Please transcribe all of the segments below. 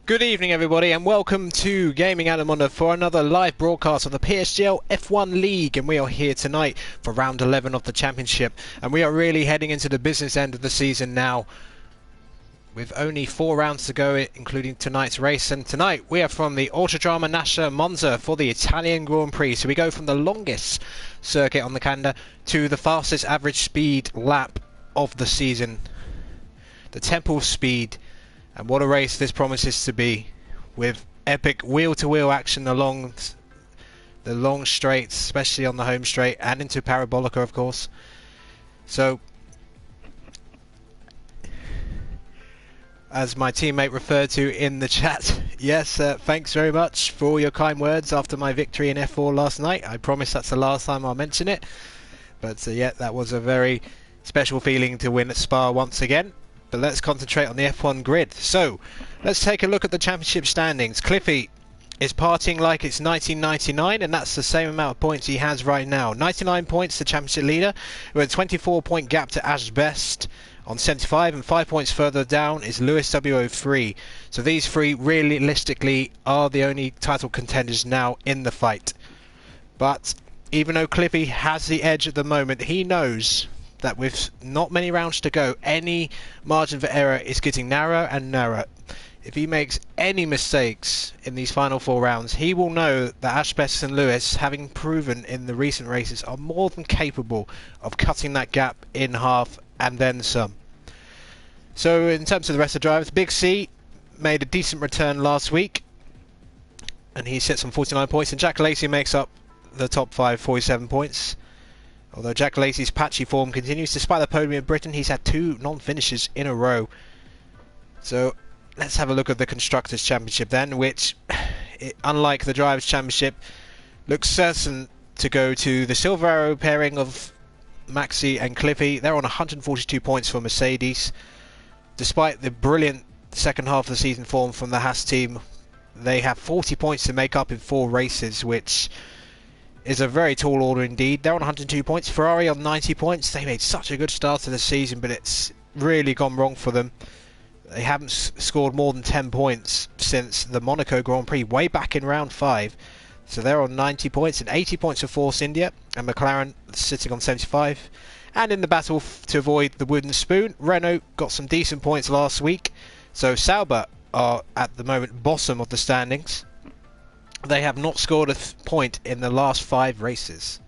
Good evening everybody and welcome to GamingAlimonda for another live broadcast of the PSGL F1 League, and we are here tonight for round 11 of the championship, and we are really heading into the business end of the season now with only 4 rounds to go, including tonight's race. And tonight we are from the Autodromo Nasher Monza for the Italian Grand Prix, so we go from the longest circuit on the calendar to the fastest average speed lap of the season, the Temple Speed. And what a race this promises to be, with epic wheel-to-wheel action along the long straights, especially on the home straight, and into Parabolica, of course. So, as my teammate referred to in the chat, yes, thanks very much for all your kind words after my victory in F4 last night. I promise that's the last time I'll mention it. But yeah, that was a very special feeling to win at Spa once again. But let's concentrate on the F1 grid. So, let's take a look at the championship standings. Cliffy is partying like it's 1999, and that's the same amount of points he has right now. 99 points, the championship leader, with a 24-point gap to Ashbests on 75, and 5 points further down is Lewis W03. So these three realistically are the only title contenders now in the fight. But even though Cliffy has the edge at the moment, he knows that with not many rounds to go, any margin for error is getting narrower and narrower. If he makes any mistakes in these final 4 rounds, he will know that Ashbests and Lewis, having proven in the recent races, are more than capable of cutting that gap in half and then some. So in terms of the rest of the drivers, Big C made a decent return last week, and he sits on 49 points, and xJackLacey makes up the top 5, 47 points. Although xJackLacey's patchy form continues, despite the podium in Britain, he's had 2 non-finishes in a row. So let's have a look at the Constructors' Championship then, which, unlike the Drivers' Championship, looks certain to go to the Silver Arrow pairing of Maxi and Cliffy. They're on 142 points for Mercedes. Despite the brilliant second half of the season form from the Haas team, they have 40 points to make up in 4 races, which is a very tall order indeed. They're on 102 points. Ferrari on 90 points. They made such a good start to the season, but it's really gone wrong for them. They haven't scored more than 10 points since the Monaco Grand Prix way back in round 5. So they're on 90 points, and 80 points for Force India, and Mclaren sitting on 75. And in the battle to avoid the wooden spoon, Renault got some decent points last week. So Sauber are at the moment bottom of the standings. They have not scored a point in the last 5 races.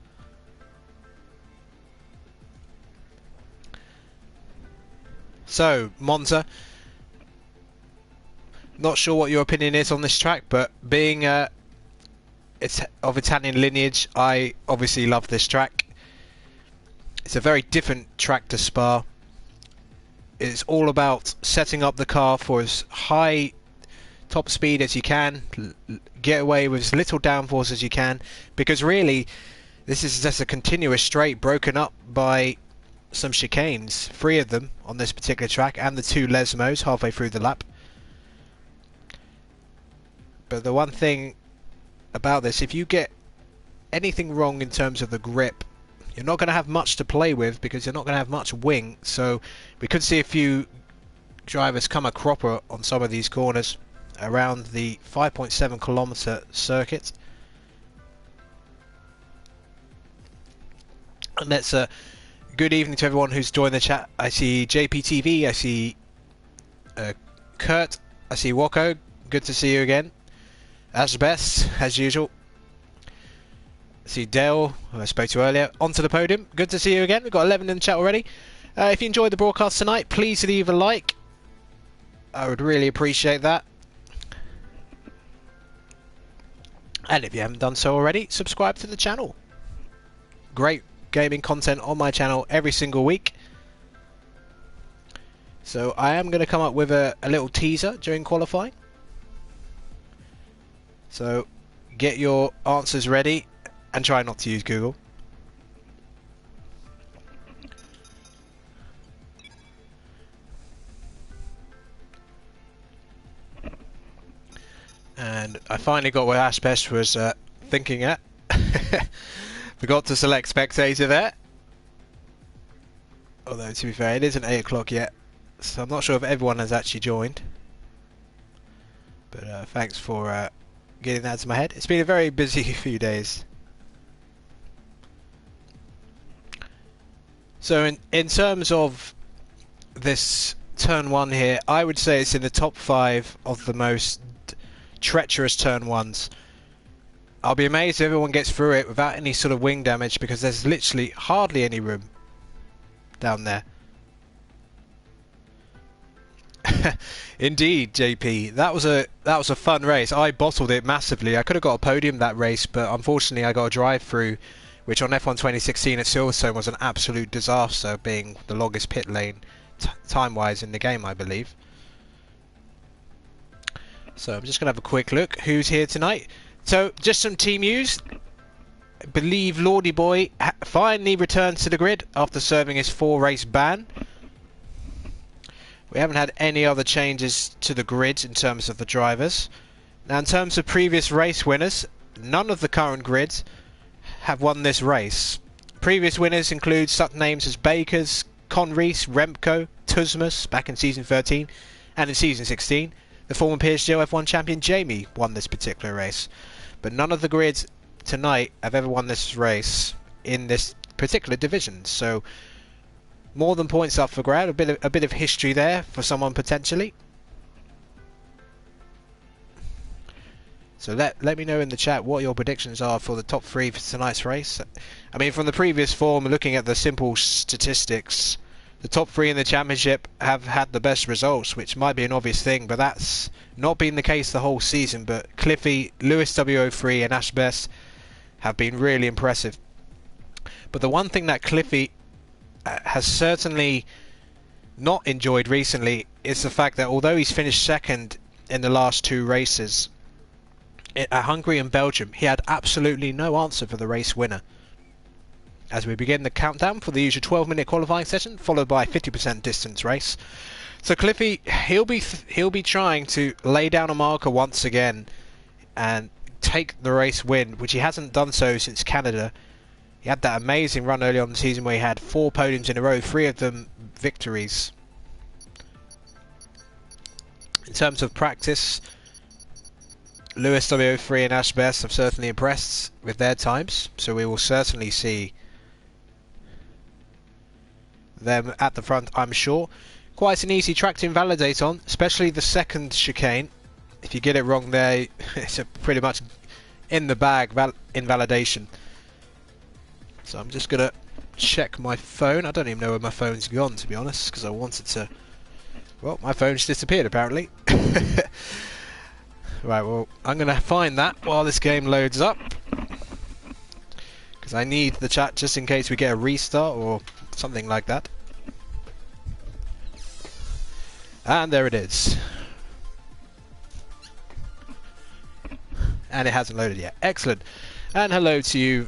So, Monza. Not sure what your opinion is on this track, but being it's of Italian lineage, I obviously love this track. It's a very different track to Spa. It's all about setting up the car for as high top speed as you can, get away with as little downforce as you can, because really this is just a continuous straight broken up by some chicanes, 3 of them on this particular track, and the 2 Lesmos halfway through the lap. But the one thing about this, if you get anything wrong in terms of the grip, you're not going to have much to play with, because you're not going to have much wing. So we could see a few drivers come a cropper on some of these corners around the 5.7 kilometer circuit. And that's a good evening to everyone who's joined the chat. I see JPTV, I see Kurt, I see Woko, good to see you again. Ashbests, as usual. I see Dale, who I spoke to earlier, onto the podium, good to see you again. We've got 11 in the chat already. If you enjoyed the broadcast tonight, please leave a like. I would really appreciate that. And if you haven't done so already, subscribe to the channel. Great gaming content on my channel every single week. So I am going to come up with a little teaser during qualifying. So get your answers ready and try not to use Google. And I finally got where Ashbests was thinking at. Forgot to select spectator there. Although, to be fair, it isn't 8 o'clock yet, so I'm not sure if everyone has actually joined. But thanks for getting that to my head. It's been a very busy few days. So in terms of this turn 1 here, I would say it's in the top 5 of the most treacherous turn 1s. I'll be amazed if everyone gets through it without any sort of wing damage, because there's literally hardly any room down there. Indeed, JP, that was a fun race. I bottled it massively. I could have got a podium that race, but unfortunately I got a drive through, which on F1 2016 at Silverstone was an absolute disaster, being the longest pit lane time-wise in the game, I believe. So I'm just going to have a quick look who's here tonight. So just some team news. I believe Lordyboy finally returns to the grid after serving his 4-race ban. We haven't had any other changes to the grid in terms of the drivers. Now, in terms of previous race winners, none of the current grids have won this race. Previous winners include such names as Bakers, Conrees, Remco, Tuzmas back in season 13, and in season 16, the former PSGL F1 champion Jamie won this particular race. But none of the grids tonight have ever won this race in this particular division. So more than points up for grab. A bit of history there for someone potentially. So let me know in the chat what your predictions are for the top 3 for tonight's race. I mean, from the previous form, looking at the simple statistics, the top 3 in the championship have had the best results, which might be an obvious thing, but that's not been the case the whole season. But Cliffy, Lewis W03 and Ashbests have been really impressive. But the one thing that Cliffy has certainly not enjoyed recently is the fact that although he's finished second in the last 2 races, at Hungary and Belgium, he had absolutely no answer for the race winner. As we begin the countdown for the usual 12-minute qualifying session, followed by a 50% distance race. So Cliffy, he'll be trying to lay down a marker once again and take the race win, which he hasn't done so since Canada. He had that amazing run early on in the season where he had 4 podiums in a row, 3 of them victories. In terms of practice, Lewis W03 and Ashbests have certainly impressed with their times, so we will certainly see them at the front, I'm sure. Quite an easy track to invalidate on, especially the second chicane. If you get it wrong there, it's pretty much in the bag invalidation. So I'm just going to check my phone. I don't even know where my phone's gone, to be honest, because I wanted to... Well, my phone's disappeared, apparently. Right, well, I'm going to find that while this game loads up, because I need the chat just in case we get a restart or something like that. And there it is. And it hasn't loaded yet. Excellent. And hello to you,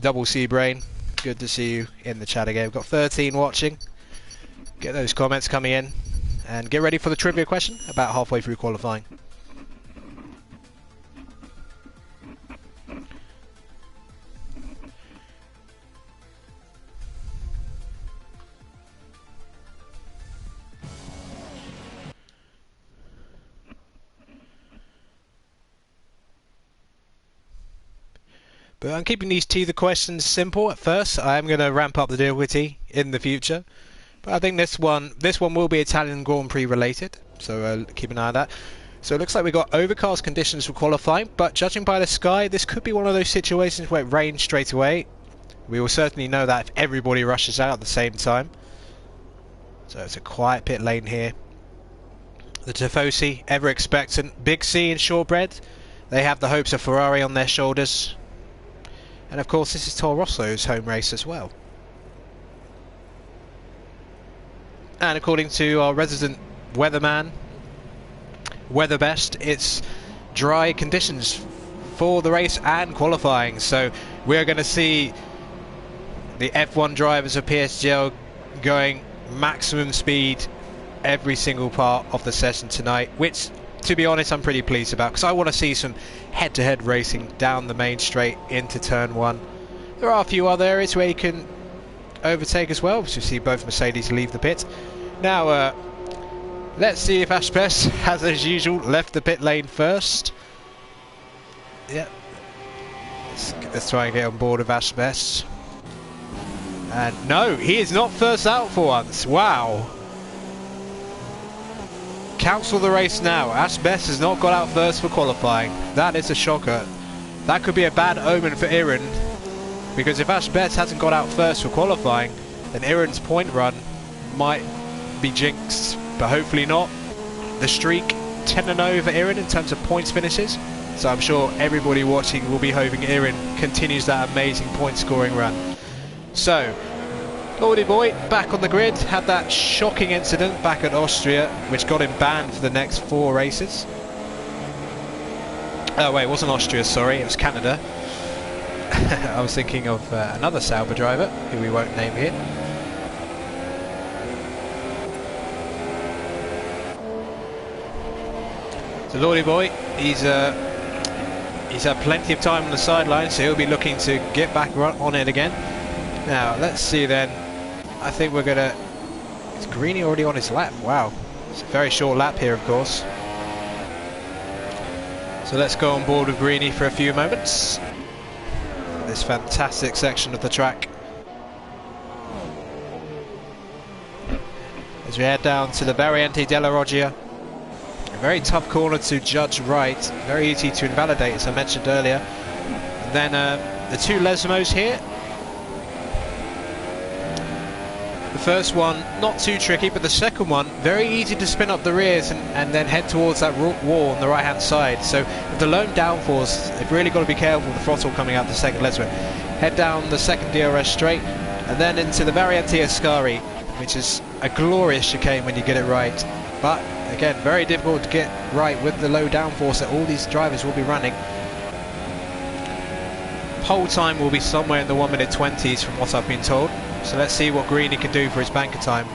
Double C Brain. Good to see you in the chat again. We've got 13 watching. Get those comments coming in. And get ready for the trivia question about halfway through qualifying. But I'm keeping these teaser questions simple at first. I am going to ramp up the difficulty in the future. But I think this one will be Italian Grand Prix related. So keep an eye on that. So it looks like we've got overcast conditions for qualifying. But judging by the sky, this could be one of those situations where it rains straight away. We will certainly know that if everybody rushes out at the same time. So it's a quiet pit lane here. The Tifosi, ever expectant. Big C and Shortbread. They have the hopes of Ferrari on their shoulders. And of course this is Toro Rosso's home race as well. And according to our resident weatherman, Weatherbest, it's dry conditions for the race and qualifying. So we're going to see the F1 drivers of PSGL going maximum speed every single part of the session tonight, which, to be honest, I'm pretty pleased about, because I want to see some head-to-head racing down the main straight into turn 1. There are a few other areas where you can overtake as well, so you see both Mercedes leave the pit. Now, Let's see if Ashbests has, as usual, left the pit lane first. Yep. Let's try and get on board with Ashbests. And no, he is not first out for once. Wow. Cancel the race now. Ashbests has not got out first for qualifying. That is a shocker. That could be a bad omen for Iran, because if Ashbests hasn't got out first for qualifying, then Iran's point run might be jinxed, but hopefully not. The streak 10-0 for Iran in terms of points finishes, so I'm sure everybody watching will be hoping Iran continues that amazing point scoring run. So, Lordyboy back on the grid, had that shocking incident back at Austria, which got him banned for the next 4 races. Oh wait, it wasn't Austria, sorry, it was Canada. I was thinking of another Sauber driver, who we won't name here. So Lordyboy, he's had plenty of time on the sideline, so he'll be looking to get back on it again. Now, let's see then. I think we're gonna... Is Greeny already on his lap? Wow. It's a very short lap here, of course. So let's go on board with Greeny for a few moments. This fantastic section of the track. As we head down to the Variante della Roggia. A very tough corner to judge right. Very easy to invalidate, as I mentioned earlier. And then the 2 Lesmos here. The first one, not too tricky, but the second one, very easy to spin up the rears and then head towards that wall on the right hand side. So with the lone downforce, they've really got to be careful with the throttle coming out the second Lesmo. Head down the second DRS straight and then into the Variante Ascari, which is a glorious chicane when you get it right. But again, very difficult to get right with the low downforce that all these drivers will be running. Pole time will be somewhere in the 1 minute 20s from what I've been told. So let's see what Greeny can do for his banker time.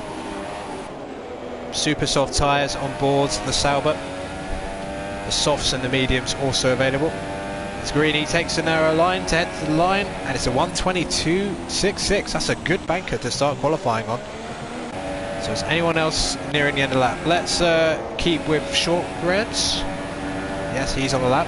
Super soft tyres on board the Sauber. The softs and the mediums also available. As Greeny takes a narrow line to head to the line, and it's a 1:22.66. That's a good banker to start qualifying on. So is anyone else nearing the end of the lap? Let's keep with Shortbreads. Yes, he's on the lap.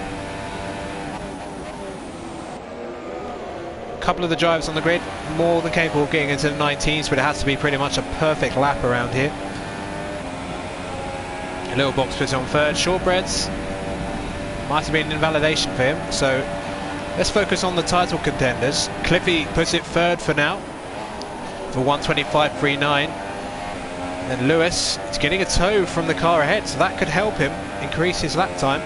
Couple of the drivers on the grid more than capable of getting into the 19s, but it has to be pretty much a perfect lap around here. A little box put on third. Shortbreads might have been an invalidation for him, so let's focus on the title contenders. Cliffy puts it third for now for 1:25.39. Then Lewis is getting a tow from the car ahead, so that could help him increase his lap time.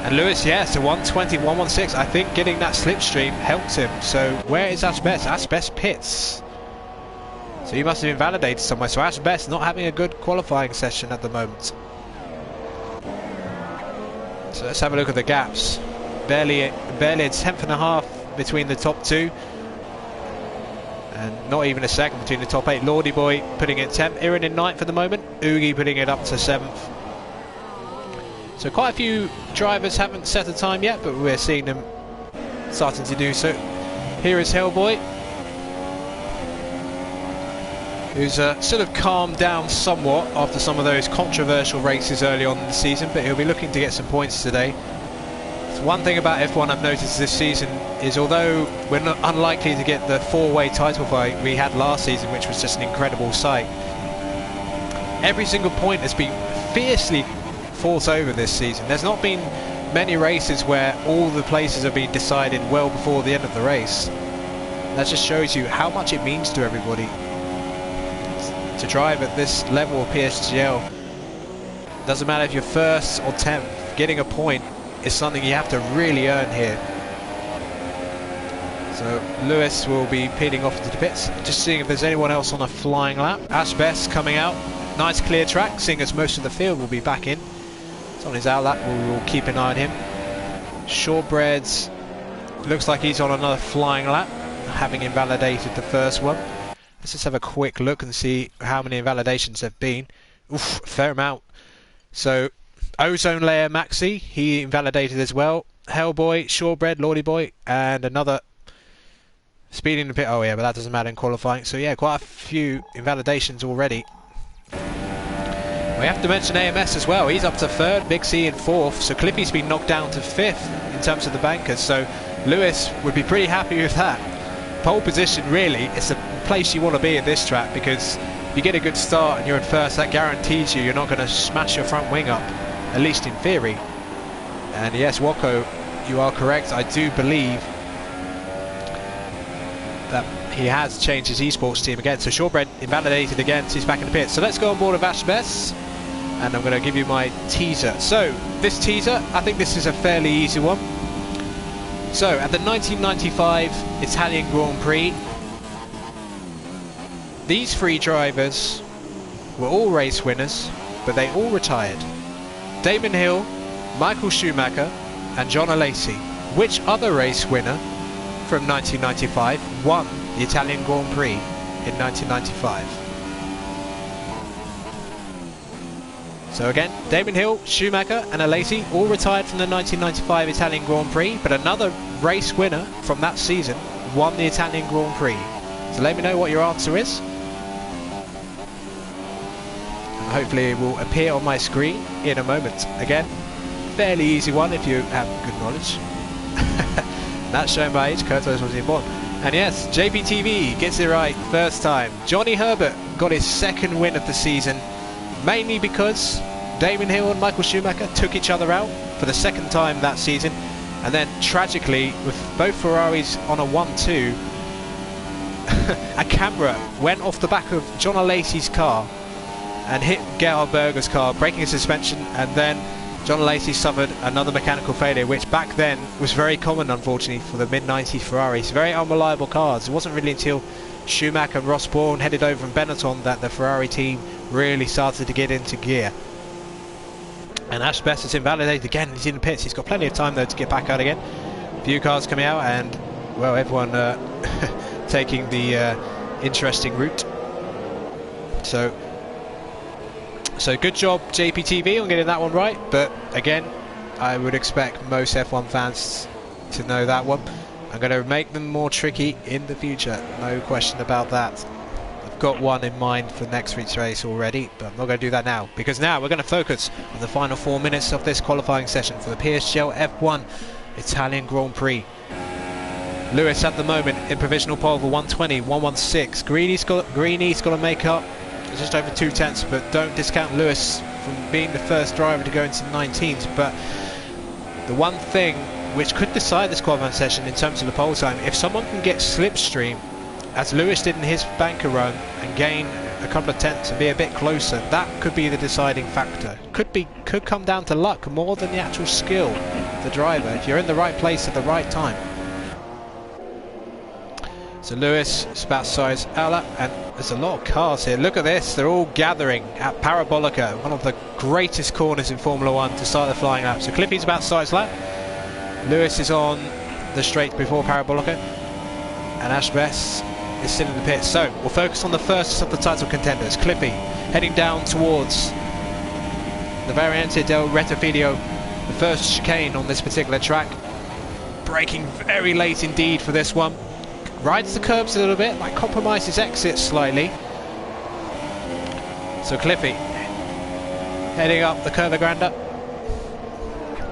And Lewis, yes, a 1:20.116. I think getting that slipstream helped him. So where is Ashbests? Ashbests pits. So he must have been validated somewhere. So Ashbests not having a good qualifying session at the moment. So let's have a look at the gaps. Barely a tenth and a half between the top 2. And not even a second between the top 8. Lordyboy putting it 10th. Iran in 9th at the moment. Oogie putting it up to 7th. So quite a few drivers haven't set a time yet, but we're seeing them starting to do so. Here is HELLBOY, who's sort of calmed down somewhat after some of those controversial races early on in the season, but he'll be looking to get some points today. So one thing about F1 I've noticed this season is, although we're not unlikely to get the 4-way title fight we had last season, which was just an incredible sight, every single point has been fiercely fought over this season. There's not been many races where all the places have been decided well before the end of the race. That just shows you how much it means to everybody to drive at this level of PSGL. Doesn't matter if you're 1st or 10th, getting a point is something you have to really earn here. So Lewis will be pitting off to the pits, just seeing if there's anyone else on a flying lap. Ashbests coming out, nice clear track, seeing as most of the field will be back in. On his outlap, we'll keep an eye on him. Shortbreads looks like he's on another flying lap, having invalidated the first one. Let's just have a quick look and see how many invalidations there have been. Oof, a fair amount. So ozone layer Maxi, he invalidated as well. HELLBOY, Shortbread, Lordyboy, and another speeding in the pit. Oh yeah, but that doesn't matter in qualifying. So yeah, quite a few invalidations already. We have to mention AMS as well. He's up to 3rd, Big C in 4th, so Cliffy's been knocked down to 5th in terms of the bankers, so Lewis would be pretty happy with that. Pole position, really, it's a place you want to be at this track, because if you get a good start and you're in 1st, that guarantees you're not going to smash your front wing up, at least in theory. And yes, Woko, you are correct. I do believe that he has changed his esports team again. So Shortbread invalidated again, so he's back in the pit. So let's go on board of Ashbests, and I'm going to give you my teaser. So this teaser, I think this is a fairly easy one. So at the 1995 Italian Grand Prix, these 3 drivers were all race winners, but they all retired. Damon Hill, Michael Schumacher and Joelianomanu. Which other race winner from 1995 won the Italian Grand Prix in 1995? So again, Damon Hill, Schumacher and Alesi all retired from the 1995 Italian Grand Prix, but another race winner from that season won the Italian Grand Prix. So let me know what your answer is. And hopefully it will appear on my screen in a moment. Again, fairly easy one if you have good knowledge. That's shown by age, Kurtos was involved. And yes, JPTV gets it right first time. Johnny Herbert got his 2nd win of the season, mainly because Damon Hill and Michael Schumacher took each other out for the 2nd time that season, and then tragically, with both Ferraris on a 1-2, a camera went off the back of Joelianomau's car and hit Gerhard Berger's car, breaking his suspension, and then Joelianomau suffered another mechanical failure, which back then was very common, unfortunately, for the mid-90s Ferraris. Very unreliable cars. It wasn't really until Schumacher and Ross Brawn headed over from Benetton that the Ferrari team really started to get into gear. And Ashbests is invalidated again. He's in the pits. He's got plenty of time though to get back out again. A few cars coming out, and well, everyone taking the interesting route. So good job JPTV on getting that one right, but again, I would expect most F1 fans to know that one. I'm going to make them more tricky in the future, no question about that. I've got one in mind for next week's race already, but I'm not going to do that now, because now we're going to focus on the final 4 minutes of this qualifying session for the PSGL F1 Italian Grand Prix. Lewis at the moment in provisional pole for 120, 116. Greeny's got to make up just over 2/10, but don't discount Lewis from being the first driver to go into 19th. But the one thing which could decide this qualifying session in terms of the pole time, if someone can get slipstream, as Lewis did in his banker run, and gain a couple of tenths and be a bit closer, that could be the deciding factor. Could come down to luck more than the actual skill of the driver, if you're in the right place at the right time. So Lewis is about size out, and there's a lot of cars here. Look at this, they're all gathering at Parabolica, one of the greatest corners in Formula 1 to start the flying lap. So Cliffy's about size lap. Lewis is on the straight before Parabolica, and Ashbests is still in the pits. So we'll focus on the first of the title contenders. Cliffy heading down towards the Variante del Rettifilo, the first chicane on this particular track. Braking very late indeed for this one. Rides the curbs a little bit, might compromise his exit slightly. So Cliffy heading up the Curva Grande,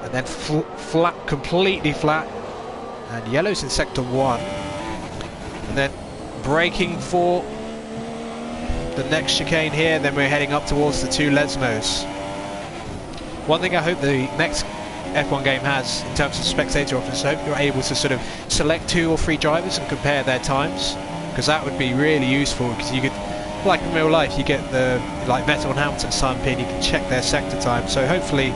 and then flat, completely flat, and yellow's in sector 1, and then braking for the next chicane here. Then we're heading up towards the 2 Lesmos. One thing I hope the next F1 game has in terms of spectator options, I hope you're able to sort of select 2 or 3 drivers and compare their times, because that would be really useful, because you could, like in real life, you get the, like Vettel and Hamilton's time pin, you can check their sector time. So hopefully,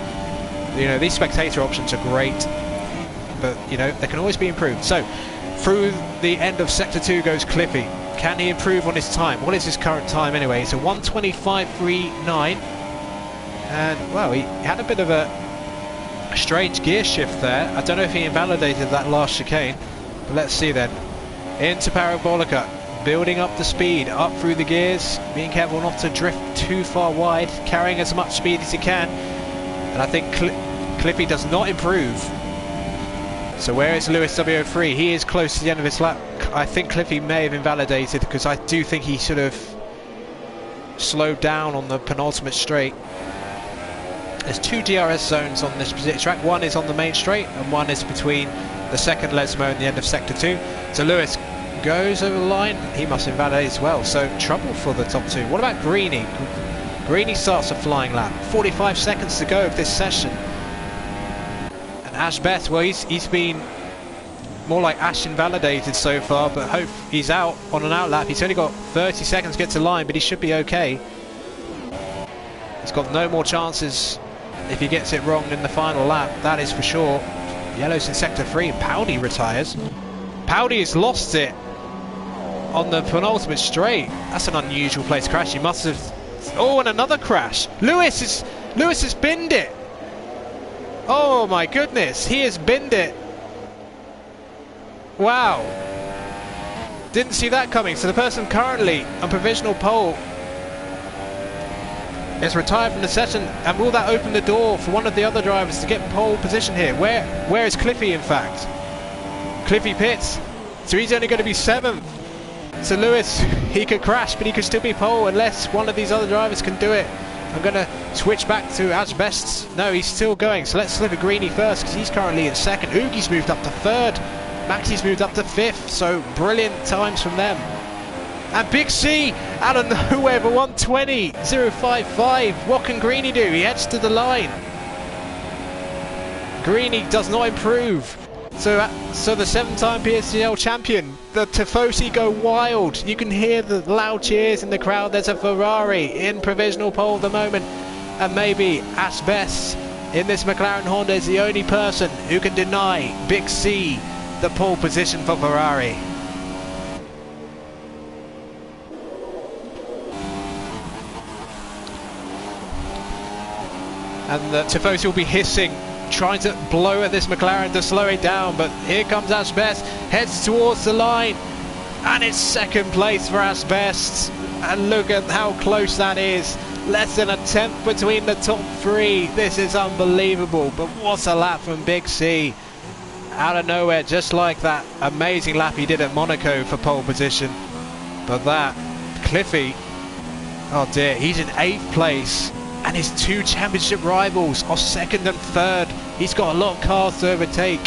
you know, these spectator options are great, but you know, they can always be improved. So through the end of sector 2 goes Cliffy. Can he improve on his time? What is his current time anyway? It's a 1:25.39, and well, he had a bit of a strange gear shift there. I don't know if he invalidated that last chicane, but let's see then. Into Parabolica, building up the speed, up through the gears, being careful not to drift too far wide, carrying as much speed as he can, and I think Cliffy does not improve. So where is Lewis W03? He is close to the end of his lap. I think Cliffy may have invalidated, because I do think he sort of slowed down on the penultimate straight. There's 2 DRS zones on this specific track. One is on the main straight and one is between the second Lesmo and the end of sector 2. So Lewis goes over the line. He must invalidate as well. So trouble for the top 2. What about Greeny? Greeny starts a flying lap. 45 seconds to go of this session. And Ashbests, well, he's been more like Ash invalidated so far, but hope he's out on an out lap. He's only got 30 seconds to get to line, but he should be okay. He's got no more chances if he gets it wrong in the final lap, that is for sure. Yellow's in sector 3, Paudie retires. Paudie has lost it on the penultimate straight. That's an unusual place to crash. He must have... Oh, and another crash. Lewis has binned it. Oh my goodness, he has binned it. Wow. Didn't see that coming. So the person currently on provisional pole is retired from the session, and will that open the door for one of the other drivers to get pole position here? Where is Cliffy, in fact? Cliffy pits, so he's only going to be 7th. So Lewis, he could crash, but he could still be pole unless one of these other drivers can do it. I'm going to switch back to Ashbests. No, he's still going, so let's look at Greeny first, because he's currently in 2nd. Oogie's moved up to 3rd. Maxi's moved up to 5th, so brilliant times from them. And Big C out of nowhere for 120.055. What can Greeny do? He heads to the line. Greeny does not improve. So the 7-time PSGL champion, the Tifosi go wild. You can hear the loud cheers in the crowd. There's a Ferrari in provisional pole at the moment. And maybe Ashbests in this McLaren Honda is the only person who can deny Big C the pole position for Ferrari. And the Tifosi will be hissing, trying to blow at this McLaren to slow it down, but here comes Ashbests, heads towards the line, and it's 2nd place for Ashbests. And look at how close that is. Less than a 10th between the top 3. This is unbelievable, but what a lap from Big C. Out of nowhere, just like that amazing lap he did at Monaco for pole position. But that, Cliffy, oh dear, he's in 8th place. And his 2 championship rivals are 2nd and 3rd. He's got a lot of cars to overtake.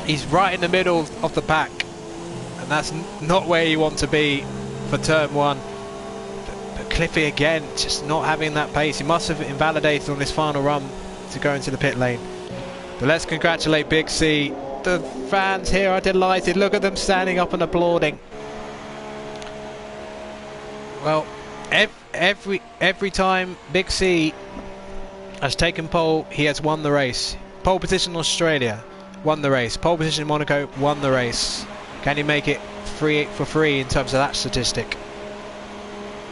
He's right in the middle of the pack. And that's not where you want to be for turn 1. But Cliffy again, just not having that pace. He must have invalidated on his final run to go into the pit lane. But let's congratulate Big C. The fans here are delighted. Look at them standing up and applauding. Well, every time Big C has taken pole, he has won the race. Pole position in Australia, won the race. Pole position in Monaco, won the race. Can he make it for free in terms of that statistic?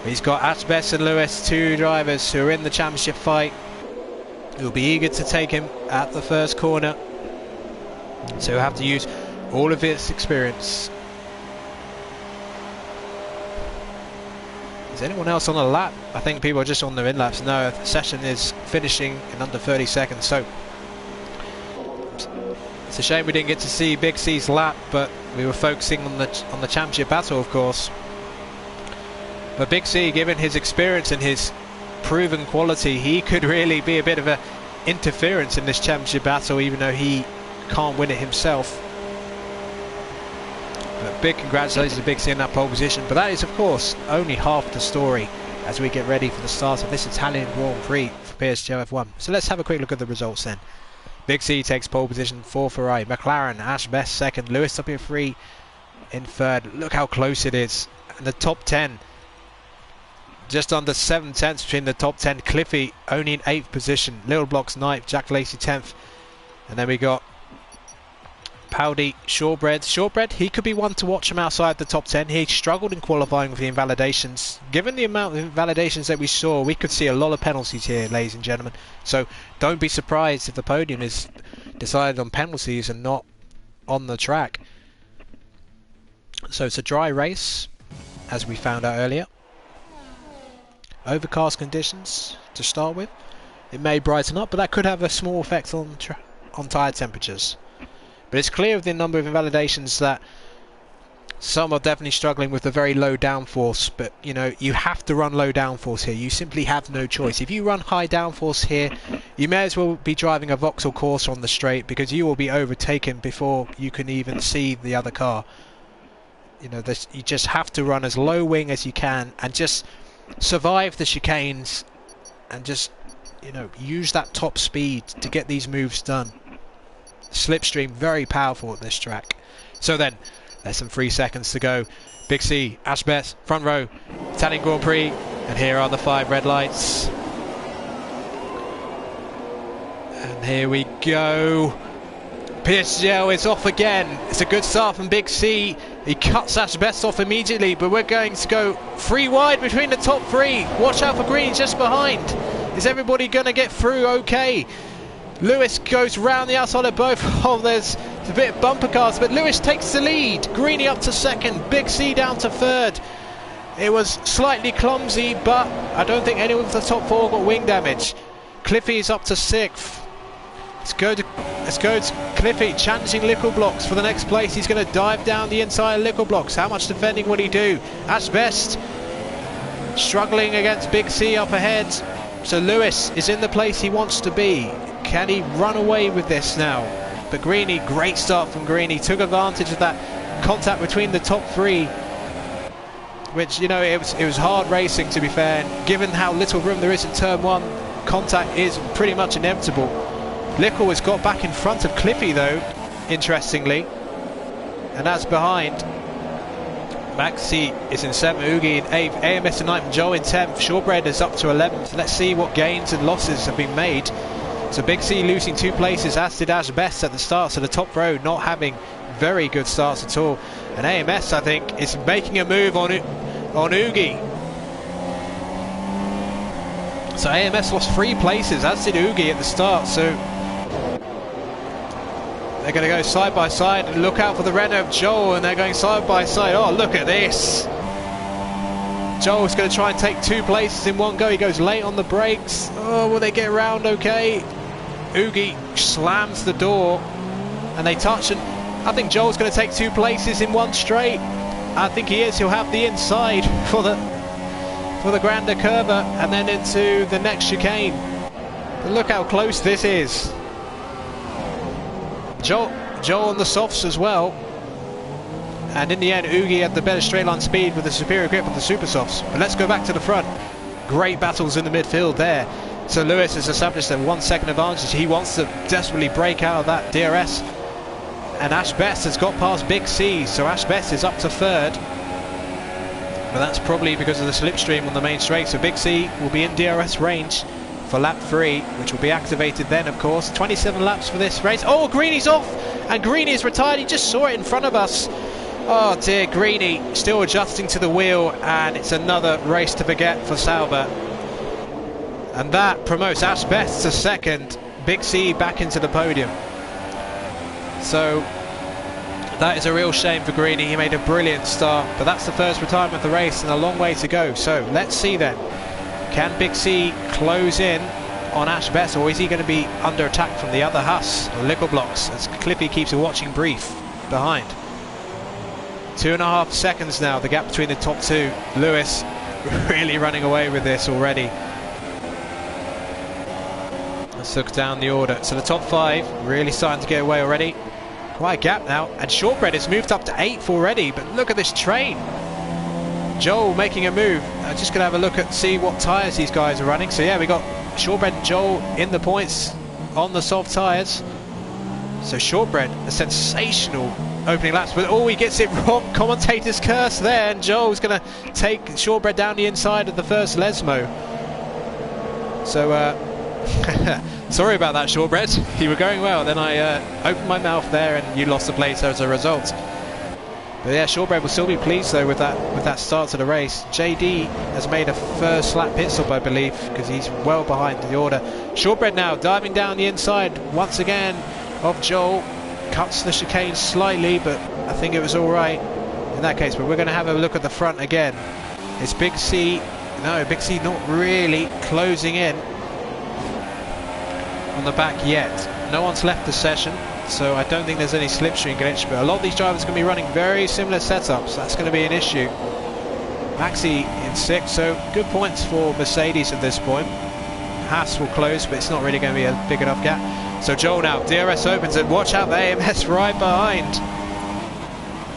He's got Ashbests and Lewis, 2 drivers who are in the championship fight. He'll be eager to take him at the first corner, so he'll have to use all of his experience. Is anyone else on a lap? I think people are just on their in-laps. No, the session is finishing in under 30 seconds, so it's a shame we didn't get to see Big C's lap, but we were focusing on the championship battle, of course. But Big C, given his experience and his proven quality, he could really be a bit of a interference in this championship battle, even though he can't win it himself. But big congratulations to Big C in that pole position. But that is, of course, only half the story as we get ready for the start of this Italian Grand Prix for PSGL F1. So let's have a quick look at the results then. Big C takes pole position for Ferrari. McLaren, Ashbests 2nd. Lewis up here 3 in 3rd. Look how close it is. And the top 10, just under 7/10 between the top 10. Cliffy only in 8th position. Little Block's 9th. XJackLacey 10th. And then we got Paudie, Shortbread, he could be one to watch him outside the top 10. He struggled in qualifying with the invalidations. Given the amount of invalidations that we saw, we could see a lot of penalties here, ladies and gentlemen. So don't be surprised if the podium is decided on penalties and not on the track. So it's a dry race, as we found out earlier. Overcast conditions to start with. It may brighten up, but that could have a small effect on tyre temperatures. But it's clear of the number of invalidations that Some are definitely struggling with the very low downforce, but you know, you have to run low downforce here. You simply have no choice. If you run high downforce here, you may as well be driving a Vauxhall Corsa on the straight, because you will be overtaken before you can even see the other car. You know, you just have to run as low wing as you can and just survive the chicanes and just, you know, use that top speed to get these moves done. Slipstream, very powerful at this track. So then, less than 3 seconds to go. Big C, Ashbests, front row, Italian Grand Prix, and here are the 5 red lights. And here we go. PSGL is off again. It's a good start from Big C. He cuts Ashbests off immediately, but we're going to go 3 wide between the top 3. Watch out for Greeny just behind. Is everybody going to get through okay? Lewis goes round the outside of both. Oh, there's a bit of bumper cars, but Lewis takes the lead. Greeny up to second, Big C down to third. It was slightly clumsy, but I don't think anyone of the top 4 got wing damage. Cliffy is up to 6th. Let's go to Cliffy, challenging Lickle Blocks for the next place. He's going to dive down the inside of Lickle Blocks. How much defending will he do? Ashbests struggling against Big C up ahead. So Lewis is in the place he wants to be. Can he run away with this now? But Greeny, great start from Greeny. Took advantage of that contact between the top 3. Which, you know, it was hard racing, to be fair. And given how little room there is in turn 1, contact is pretty much inevitable. Lickle has got back in front of Cliffy though, interestingly, and that's behind. Maxi is in 7th, Oogie in 8th, AMS in 9th, and Joe in 10th. Shortbread is up to 11th. Let's see what gains and losses have been made. So Big C losing 2 places, as did Ashbests at the start, so the top row not having very good starts at all. And AMS, I think, is making a move on Oogie. So AMS lost 3 places, as did Oogie at the start, so they're going to go side by side and look out for the Renault of Joel, and they're going side by side. Oh, look at this. Joel's going to try and take 2 places in one go. He goes late on the brakes. Oh, will they get around okay? Oogie slams the door and they touch, and I think Joel's going to take 2 places in one straight. I think he is. He'll have the inside for the grander curva and then into the next chicane. But look how close this is. Joel on the softs as well, and in the end Oogie had the better straight line speed with the superior grip of the super softs. But let's go back to the front. Great battles in the midfield there. So Lewis has established a 1 second advantage. He wants to desperately break out of that DRS, and Ashbests has got past Big C, so Ashbests is up to 3rd, but that's probably because of the slipstream on the main straight. So Big C will be in DRS range for lap 3, which will be activated then, of course. 27 laps for this race. Oh, Greeny's off, and Greeny is retired. He just saw it in front of us. Oh dear, Greeny still adjusting to the wheel, and it's another race to forget for Sauber. And that promotes Ashbests to 2nd, Big C back into the podium. So that is a real shame for Greeny. He made a brilliant start, but that's the first retirement of the race and a long way to go. So let's see then. Can Big C close in on Ashbests, or is he going to be under attack from the other Haas or Lickle Blocks, as Cliffy keeps a watching brief behind? 2.5 seconds now, the gap between the top 2. Lewis really running away with this already. Let's look down the order. So the top 5 really starting to get away already. Quite a gap now, and Shortbread has moved up to 8th already, but look at this train. Joel making a move. Just going to have a look at see what tyres these guys are running. So yeah, we got Shortbread and Joel in the points on the soft tyres. So Shortbread, a sensational opening laps, but he gets it wrong. Commentator's curse there, and Joel's going to take Shortbread down the inside of the first Lesmo. So sorry about that, Shortbread. You were going well, then I opened my mouth there and you lost the place as a result. But yeah, Shortbread will still be pleased though with that start to the race. JD has made a first lap pit stop, I believe, because he's well behind the order. Shortbread now diving down the inside once again of Joel. Cuts the chicane slightly, but I think it was alright in that case. But we're going to have a look at the front again. It's Big C. No, Big C not really closing in on the back yet. No one's left the session. so I don't think there's any slipstream glitch, but a lot of these drivers are going to be running very similar setups. That's going to be an issue. Maxi in 6th, so good points for Mercedes at this point. Haas will close, but it's not really going to be a big enough gap. So Joel now, DRS opens, and watch out, the AMS right behind.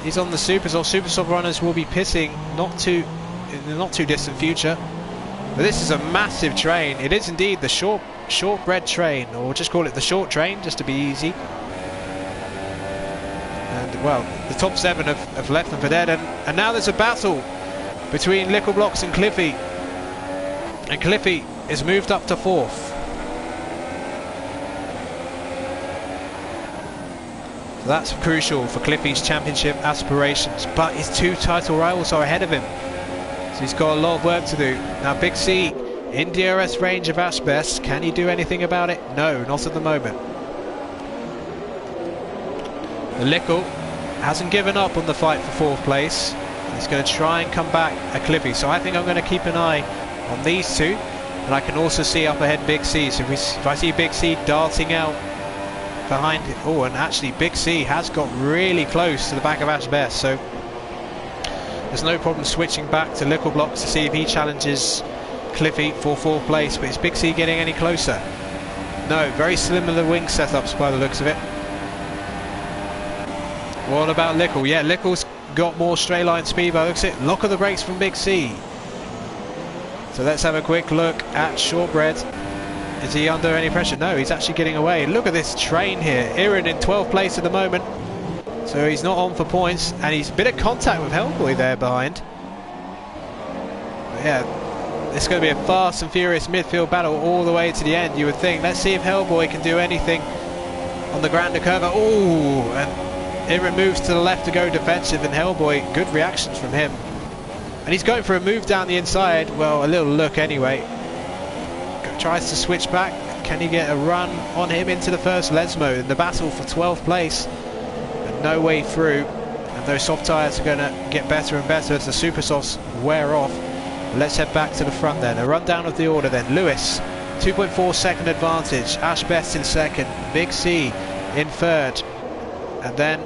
He's on the Supersoft. Supersoft runners will be pitting in the not too distant future. But this is a massive train. It is indeed the shortbread train, or just call it the short train, just to be easy. And well, the top 7 have left them for dead, and now there's a battle between Lickleblocks and Cliffy. And Cliffy is moved up to 4th. So that's crucial for Cliffy's championship aspirations, but his 2 title rivals are ahead of him. So he's got a lot of work to do. Now Big C in DRS range of Ashbests. Can he do anything about it? No, not at the moment. The Lickle hasn't given up on the fight for 4th place. He's going to try and come back at Cliffy. So I think I'm going to keep an eye on these 2. And I can also see up ahead Big C. So if I see Big C darting out behind it. Oh, and actually Big C has got really close to the back of Ashbests. So there's no problem switching back to Lickleblocks to see if he challenges Cliffy for 4th place. But is Big C getting any closer? No, very similar wing setups by the looks of it. What about Lickle? Yeah, Lickle's got more straight line speed by the looks of it. Lock of the brakes from Big C. So let's have a quick look at Shortbread. Is he under any pressure? No, he's actually getting away. Look at this train here. Iran in 12th place at the moment. So he's not on for points, and he's a bit of contact with HELLBOY there behind. But yeah, it's going to be a fast and furious midfield battle all the way to the end, you would think. Let's see if HELLBOY can do anything on the Grande Curva. Oh, and Iran moves to the left to go defensive, and HELLBOY, good reactions from him. And he's going for a move down the inside. Well, a little look anyway. Tries to switch back. Can he get a run on him into the first Lesmo in the battle for 12th place? And no way through. And those soft tyres are going to get better and better as the super softs wear off. Let's head back to the front then. A rundown of the order then. Lewis, 2.4 second advantage. Ashbests in 2nd. Big C in 3rd. And then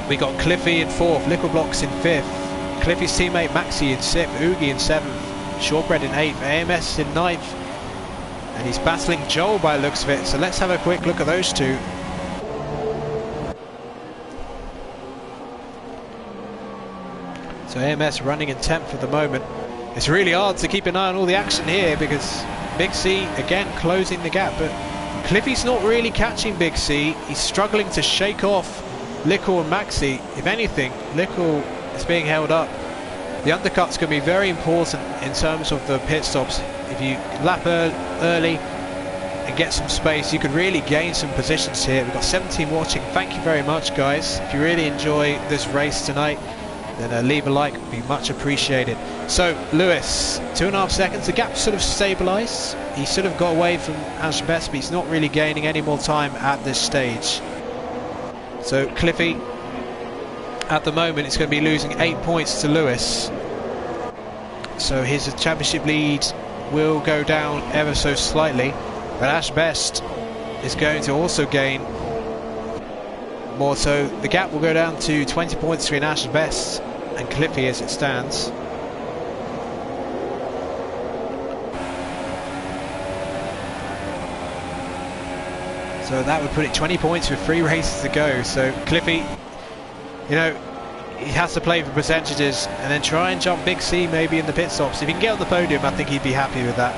we got Cliffy in 4th. Lickleblocks in 5th. Cliffy's teammate Maxi in 6th. Oogie in 7th. Shortbread in 8th. AMS in 9th. And he's battling Joel by the looks of it. So let's have a quick look at those 2. So AMS running in 10th at the moment. It's really hard to keep an eye on all the action here because Big C again closing the gap, but Cliffy's not really catching Big C. He's struggling to shake off Lickle and Maxi. If anything, Lickle is being held up. The undercut's going to be very important in terms of the pit stops. If you lap early and get some space, you could really gain some positions here. We've got 17 watching. Thank you very much, guys. If you really enjoy this race tonight, then leave a like, would be much appreciated. So Lewis, 2.5 seconds. The gap sort of stabilised. He sort of got away from Ashbests, but he's not really gaining any more time at this stage. So Cliffy, at the moment, it's going to be losing 8 points to Lewis. So his championship lead will go down ever so slightly. But Ashbests is going to also gain more. So the gap will go down to 20 points between Ashbests and Cliffy as it stands. So that would put it 20 points with 3 races to go. So Cliffy, you know, he has to play for percentages and then try and jump Big C maybe in the pit stops. If he can get on the podium, I think he'd be happy with that.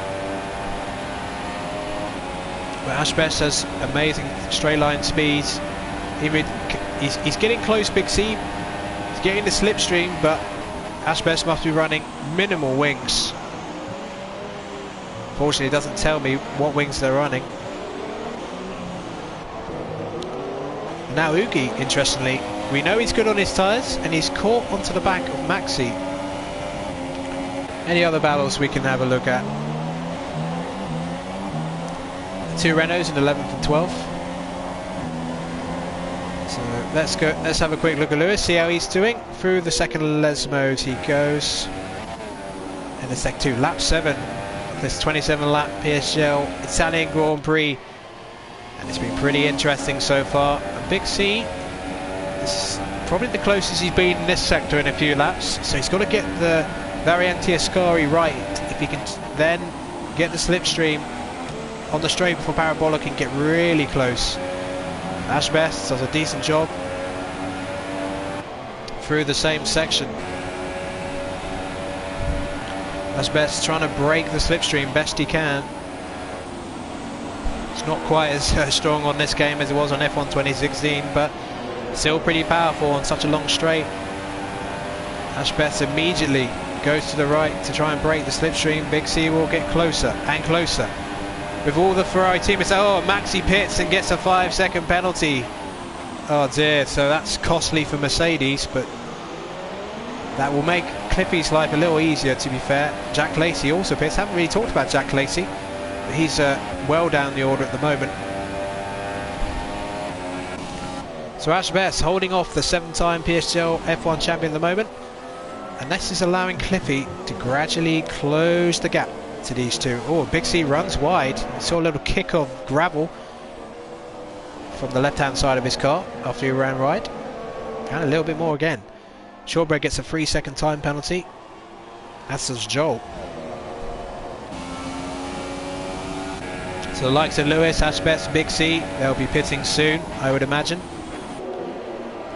But Ashbests has amazing straight line speeds. He's getting close, Big C. He's getting the slipstream, but Ashbests must be running minimal wings. Fortunately, it doesn't tell me what wings they're running. Now Oogie, interestingly, we know he's good on his tyres and he's caught onto the back of Maxi. Any other battles we can have a look at? 2 Renaults in 11th and 12th. So let's have a quick look at Lewis, see how he's doing. Through the second Les mode he goes. In the Sec 2, lap 7 of this 27 lap PSGL Italian Grand Prix and it's been pretty interesting so far. And Big C is probably the closest he's been in this sector in a few laps, so he's got to get the Variante Ascari right if he can then get the slipstream on the straight before Parabolic and get really close. Ashbests does a decent job through the same section. Ashbests trying to break the slipstream best he can. It's not quite as strong on this game as it was on F1 2016, but still pretty powerful on such a long straight. Ashbests immediately goes to the right to try and break the slipstream. Big C will get closer and closer. With all the Ferrari teammates, oh, Maxi pits and gets a 5-second penalty. Oh dear, so that's costly for Mercedes, but that will make Cliffy's life a little easier, to be fair. XJackLacey also pits. Haven't really talked about XJackLacey, but he's well down the order at the moment. So Ashbests holding off the 7-time PSGL F1 champion at the moment, and this is allowing Cliffy to gradually close the gap to these two. Oh, Big C runs wide. Saw a little kick of gravel from the left-hand side of his car after he ran wide, and a little bit more again. Shortbread gets a 3-second time penalty, as does Joel. So the likes of Lewis, Ashbests, Big C, they'll be pitting soon, I would imagine.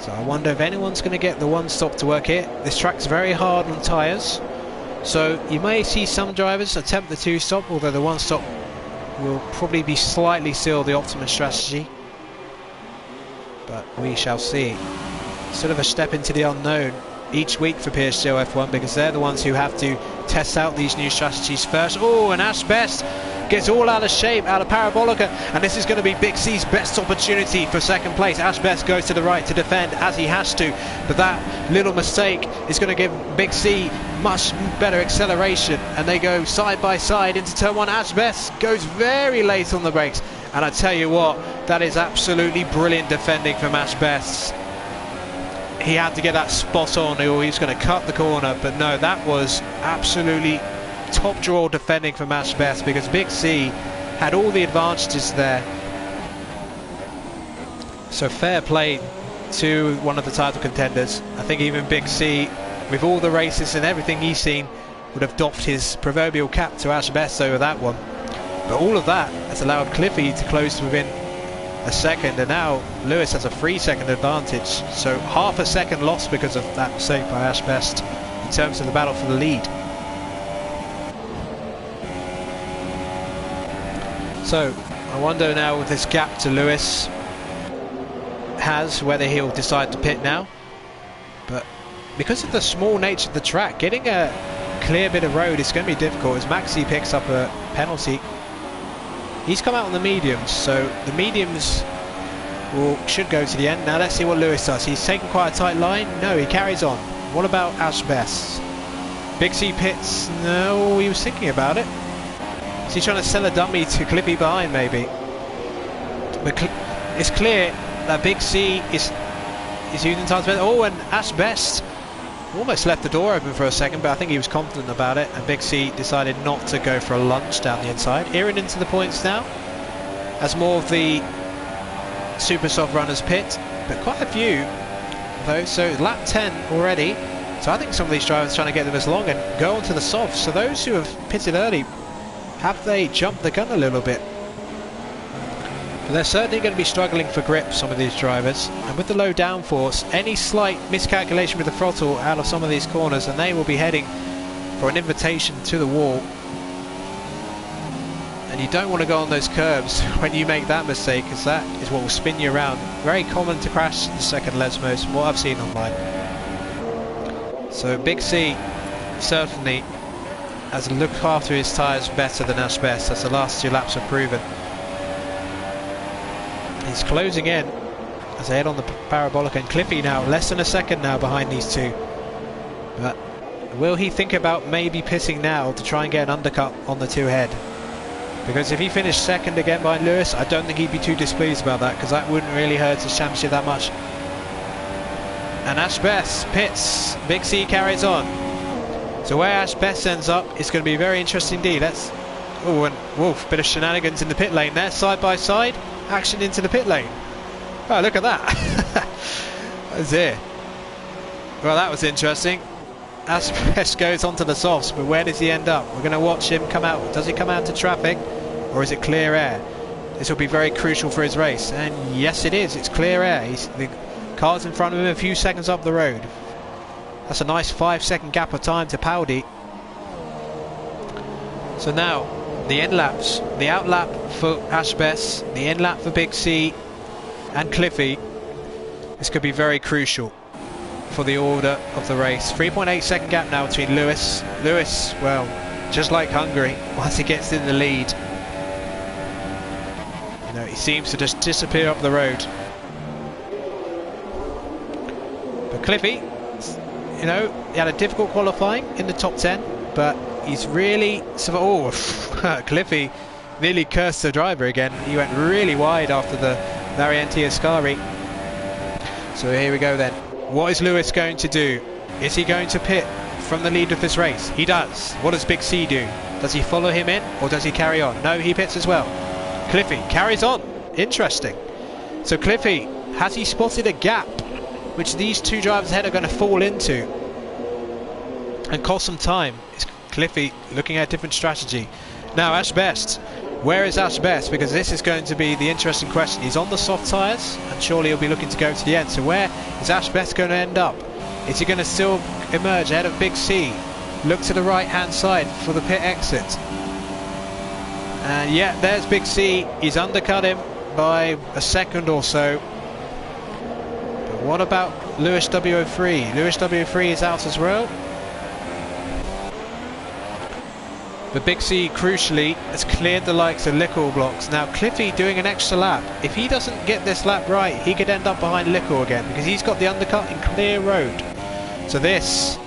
So I wonder if anyone's going to get the one stop to work here. This track's very hard on tyres, so you may see some drivers attempt the 2-stop, although the 1-stop will probably be slightly still the optimum strategy. But we shall see. Sort of a step into the unknown each week for PSGL F1, because they're the ones who have to test out these new strategies first. Oh, and Ashbests gets all out of shape out of Parabolica, and this is going to be Big C's best opportunity for second place. Ashbests goes to the right to defend as he has to, but that little mistake is going to give Big C much better acceleration, and they go side by side into turn 1. Ashbests goes very late on the brakes, and I tell you what, that is absolutely brilliant defending from Ashbests. He had to get that spot on, or he was going to cut the corner, but no, that was absolutely top draw defending from Ashbests, because Big C had all the advantages there. So fair play to one of the title contenders. I think even Big C, with all the races and everything he's seen, would have doffed his proverbial cap to Ashbests over that one. But all of that has allowed Cliffy to close within a second, and now Lewis has a 3-second advantage, so half a second lost because of that mistake by Ashbests in terms of the battle for the lead. So I wonder now, with this gap to Lewis has, whether he'll decide to pit now. But because of the small nature of the track, getting a clear bit of road is going to be difficult, as Maxi picks up a penalty. He's come out on the mediums, so the mediums should go to the end. Now let's see what Lewis does. He's taken quite a tight line. No, he carries on. What about Ashbests? Big C pits. No, he was thinking about it. Is he trying to sell a dummy to Cliffy behind, maybe? But it's clear that Big C is using time to... Oh, and Ashbests almost left the door open for a second, but I think he was confident about it, and Big C decided not to go for a lunge down the inside. Earing into the points now, as more of the super soft runners pit, but quite a few though, so lap 10 already. So I think some of these drivers are trying to get them as long and go onto the softs. So those who have pitted early, have they jumped the gun a little bit? But they're certainly going to be struggling for grip, some of these drivers, and with the low downforce, any slight miscalculation with the throttle out of some of these corners and they will be heading for an invitation to the wall. And you don't want to go on those curbs when you make that mistake, because that is what will spin you around. Very common to crash in the second Lesmos, from what I've seen online. So Big C certainly has looked after his tyres better than Ashbests, as the last 2 laps have proven. He's closing in as they head on the parabolic, and Cliffy now less than a second now behind these two. But will he think about maybe pitting now to try and get an undercut on the 2 ahead? Because if he finished second again behind Lewis, I don't think he'd be too displeased about that, because that wouldn't really hurt his championship that much. And Ashbests pits, Big C carries on. So where Ashbests ends up is going to be very interesting indeed. Let's Oh, and Wolf, bit of shenanigans in the pit lane there, side by side, action into the pit lane. Oh, look at that. That's it. Well, that was interesting. Ashbests goes onto the softs, but where does he end up? We're going to watch him come out. Does he come out to traffic, or is it clear air? This will be very crucial for his race. And yes, it is. It's clear air. The car's in front of him a few seconds up the road. That's a nice 5-second gap of time to Paudie. So now, the end laps. The out lap for Ashbests, the end lap for Big C and Cliffy. This could be very crucial for the order of the race. 3.8 second gap now between Lewis. Lewis, well, just like Hungary, once he gets in the lead, you know, he seems to just disappear up the road. But Cliffy, you know, he had a difficult qualifying in the top 10, but he's really... Oh, Cliffy nearly cursed the driver again. He went really wide after the Variante Ascari. So here we go then. What is Lewis going to do? Is he going to pit from the lead of this race? He does. What does Big C do? Does he follow him in, or does he carry on? No, he pits as well. Cliffy carries on. Interesting. So Cliffy, has he spotted a gap which these two drivers ahead are going to fall into and cost some time? Is Cliffy looking at a different strategy? Now Ashbests. Where is Ashbests? Because this is going to be the interesting question. He's on the soft tyres, and surely he'll be looking to go to the end. So where is Ashbests going to end up? Is he going to still emerge ahead of Big C? Look to the right hand side for the pit exit. And yeah, there's Big C. He's undercut him by a second or so. But what about Lewis W03? Lewis W03 is out as well. But Big C, crucially, has cleared the likes of Lickle blocks. Now Cliffy doing an extra lap. If he doesn't get this lap right, he could end up behind Lickle again, because he's got the undercut in clear road. So this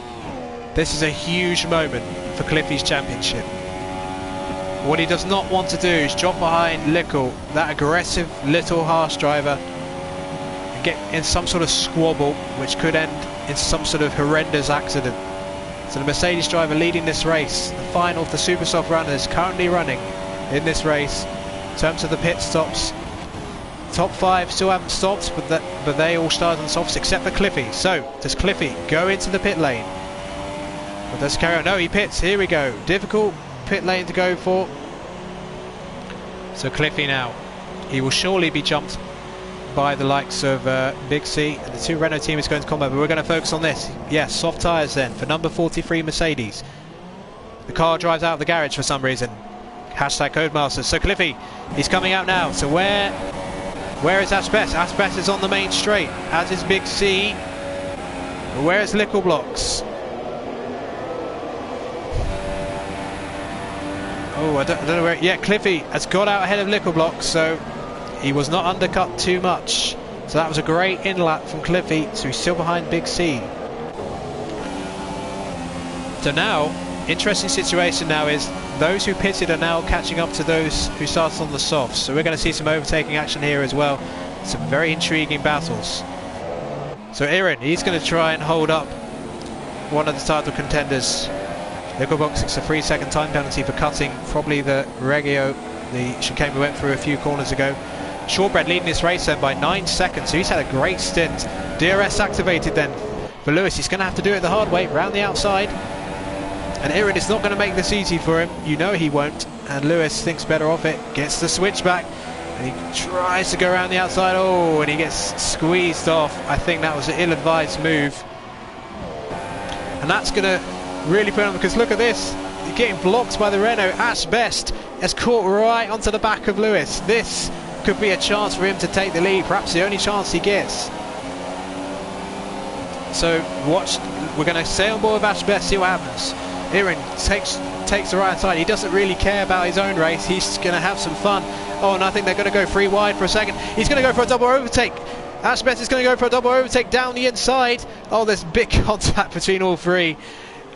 is a huge moment for Cliffy's championship. What he does not want to do is drop behind Lickle, that aggressive little Haas driver, and get in some sort of squabble which could end in some sort of horrendous accident. So the Mercedes driver leading this race, the final of the super soft runners currently running in this race. In terms of the pit stops, top 5 still haven't stopped, but they all started on softs except for Cliffy. So does Cliffy go into the pit lane? Or does he carry on? No, he pits. Here we go. Difficult pit lane to go for. So Cliffy now, he will surely be jumped by the likes of Big C, and the two Renault team is going to combat, but we're going to focus on this. Yes, soft tyres then for number 43 Mercedes. The car drives out of the garage for some reason. Hashtag Codemasters. So Cliffy, he's coming out now. So where is Ashbests? Ashbests is on the main straight, as is Big C. Where is Lickle blocks? Oh, I don't know where. Yeah, Cliffy has got out ahead of Lickle blocks, so he was not undercut too much. So that was a great in-lap from Cliffy, so he's still behind Big C. So now, interesting situation now is those who pitted are now catching up to those who started on the softs. So we're going to see some overtaking action here as well. Some very intriguing battles. So Aaron, he's going to try and hold up one of the title contenders. Lickle box, it's a 3-second time penalty for cutting probably the Regio, the chicane we went through a few corners ago. Shortbread leading this race then by 9 seconds, so he's had a great stint. DRS activated then for Lewis. He's going to have to do it the hard way, round the outside. And Aaron is not going to make this easy for him. You know he won't. And Lewis thinks better of it, gets the switch back, and he tries to go around the outside. Oh, and he gets squeezed off. I think that was an ill-advised move. And that's going to really put him, because look at this. You're getting blocked by the Renault. Ashbests has caught right onto the back of Lewis. This could be a chance for him to take the lead, perhaps the only chance he gets. So watch, we're going to stay on board with Ashbests, see what happens. Aaron takes the right side. He doesn't really care about his own race. He's going to have some fun. Oh, and I think they're going to go 3 wide for a second. He's going to go for a double overtake. Ashbests is going to go for a double overtake down the inside. Oh, there's big contact between all three.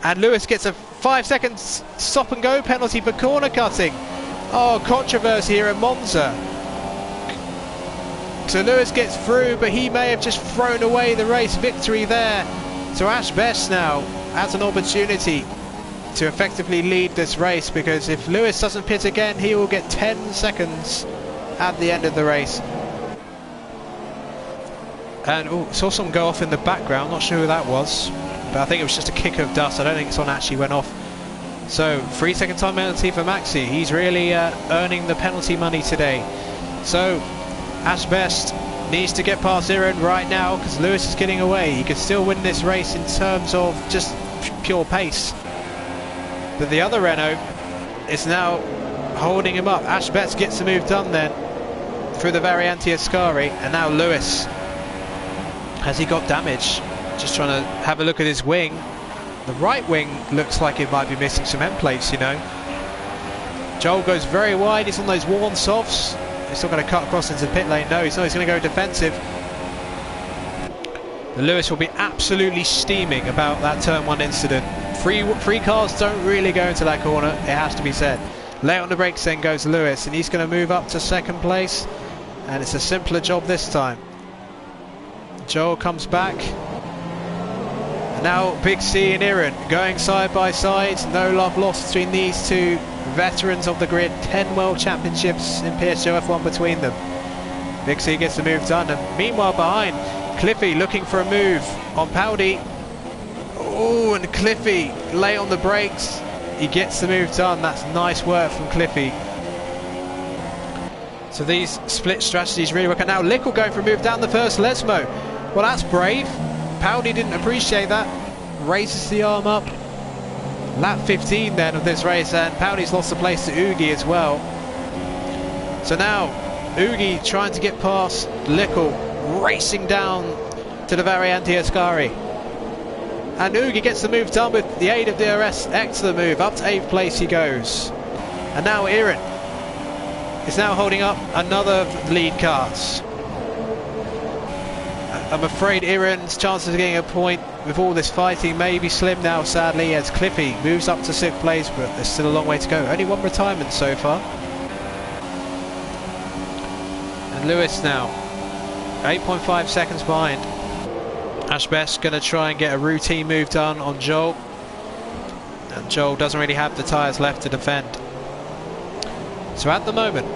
And Lewis gets a 5 seconds stop and go penalty for corner cutting. Oh, controversy here at Monza. So Lewis gets through, but he may have just thrown away the race victory there. So Ashbests now has an opportunity to effectively lead this race, because if Lewis doesn't pit again, he will get 10 seconds at the end of the race. And saw someone go off in the background, not sure who that was, but I think it was just a kick of dust. I don't think someone actually went off. So 3-second time penalty for Maxi. He's really earning the penalty money today. So Ashbests needs to get past Iran right now, because Lewis is getting away. He could still win this race in terms of just pure pace, but the other Renault is now holding him up. Ashbests gets the move done then through the Variante Ascari, and now Lewis, has he got damage? Just trying to have a look at his wing. The right wing looks like it might be missing some end plates, you know. Joel goes very wide. He's on those worn softs. He's still going to cut across into the pit lane. No, he's not. He's going to go defensive. The Lewis will be absolutely steaming about that turn 1 incident. Free cars don't really go into that corner, it has to be said. Late on the brakes then goes Lewis, and he's going to move up to 2nd place, and it's a simpler job this time. Joel comes back. And now Big C and Iran going side by side. No love lost between these two veterans of the grid. 10 World Championships in PSGL F1 between them. Big C gets the move done, and meanwhile behind, Cliffy looking for a move on Paudie. Oh, and Cliffy late on the brakes. He gets the move done. That's nice work from Cliffy. So these split strategies really work. And now Lickle going for a move down the first Lesmo. Well, that's brave. Paudie didn't appreciate that. Raises the arm up. Lap 15 then of this race, and Paudie's lost the place to Oogie as well. So now Oogie trying to get past Lickle, racing down to the Variante Ascari. And Oogie gets the move done with the aid of DRS. Excellent move. Up to 8th place he goes. And now Iran is now holding up another lead cars. I'm afraid Iran's chances of getting a point with all this fighting may be slim now, sadly, as Cliffy moves up to 6th place, but there's still a long way to go. Only 1 retirement so far. And Lewis now 8.5 seconds behind. Ashbests going to try and get a routine move done on Joel, and Joel doesn't really have the tyres left to defend. So at the moment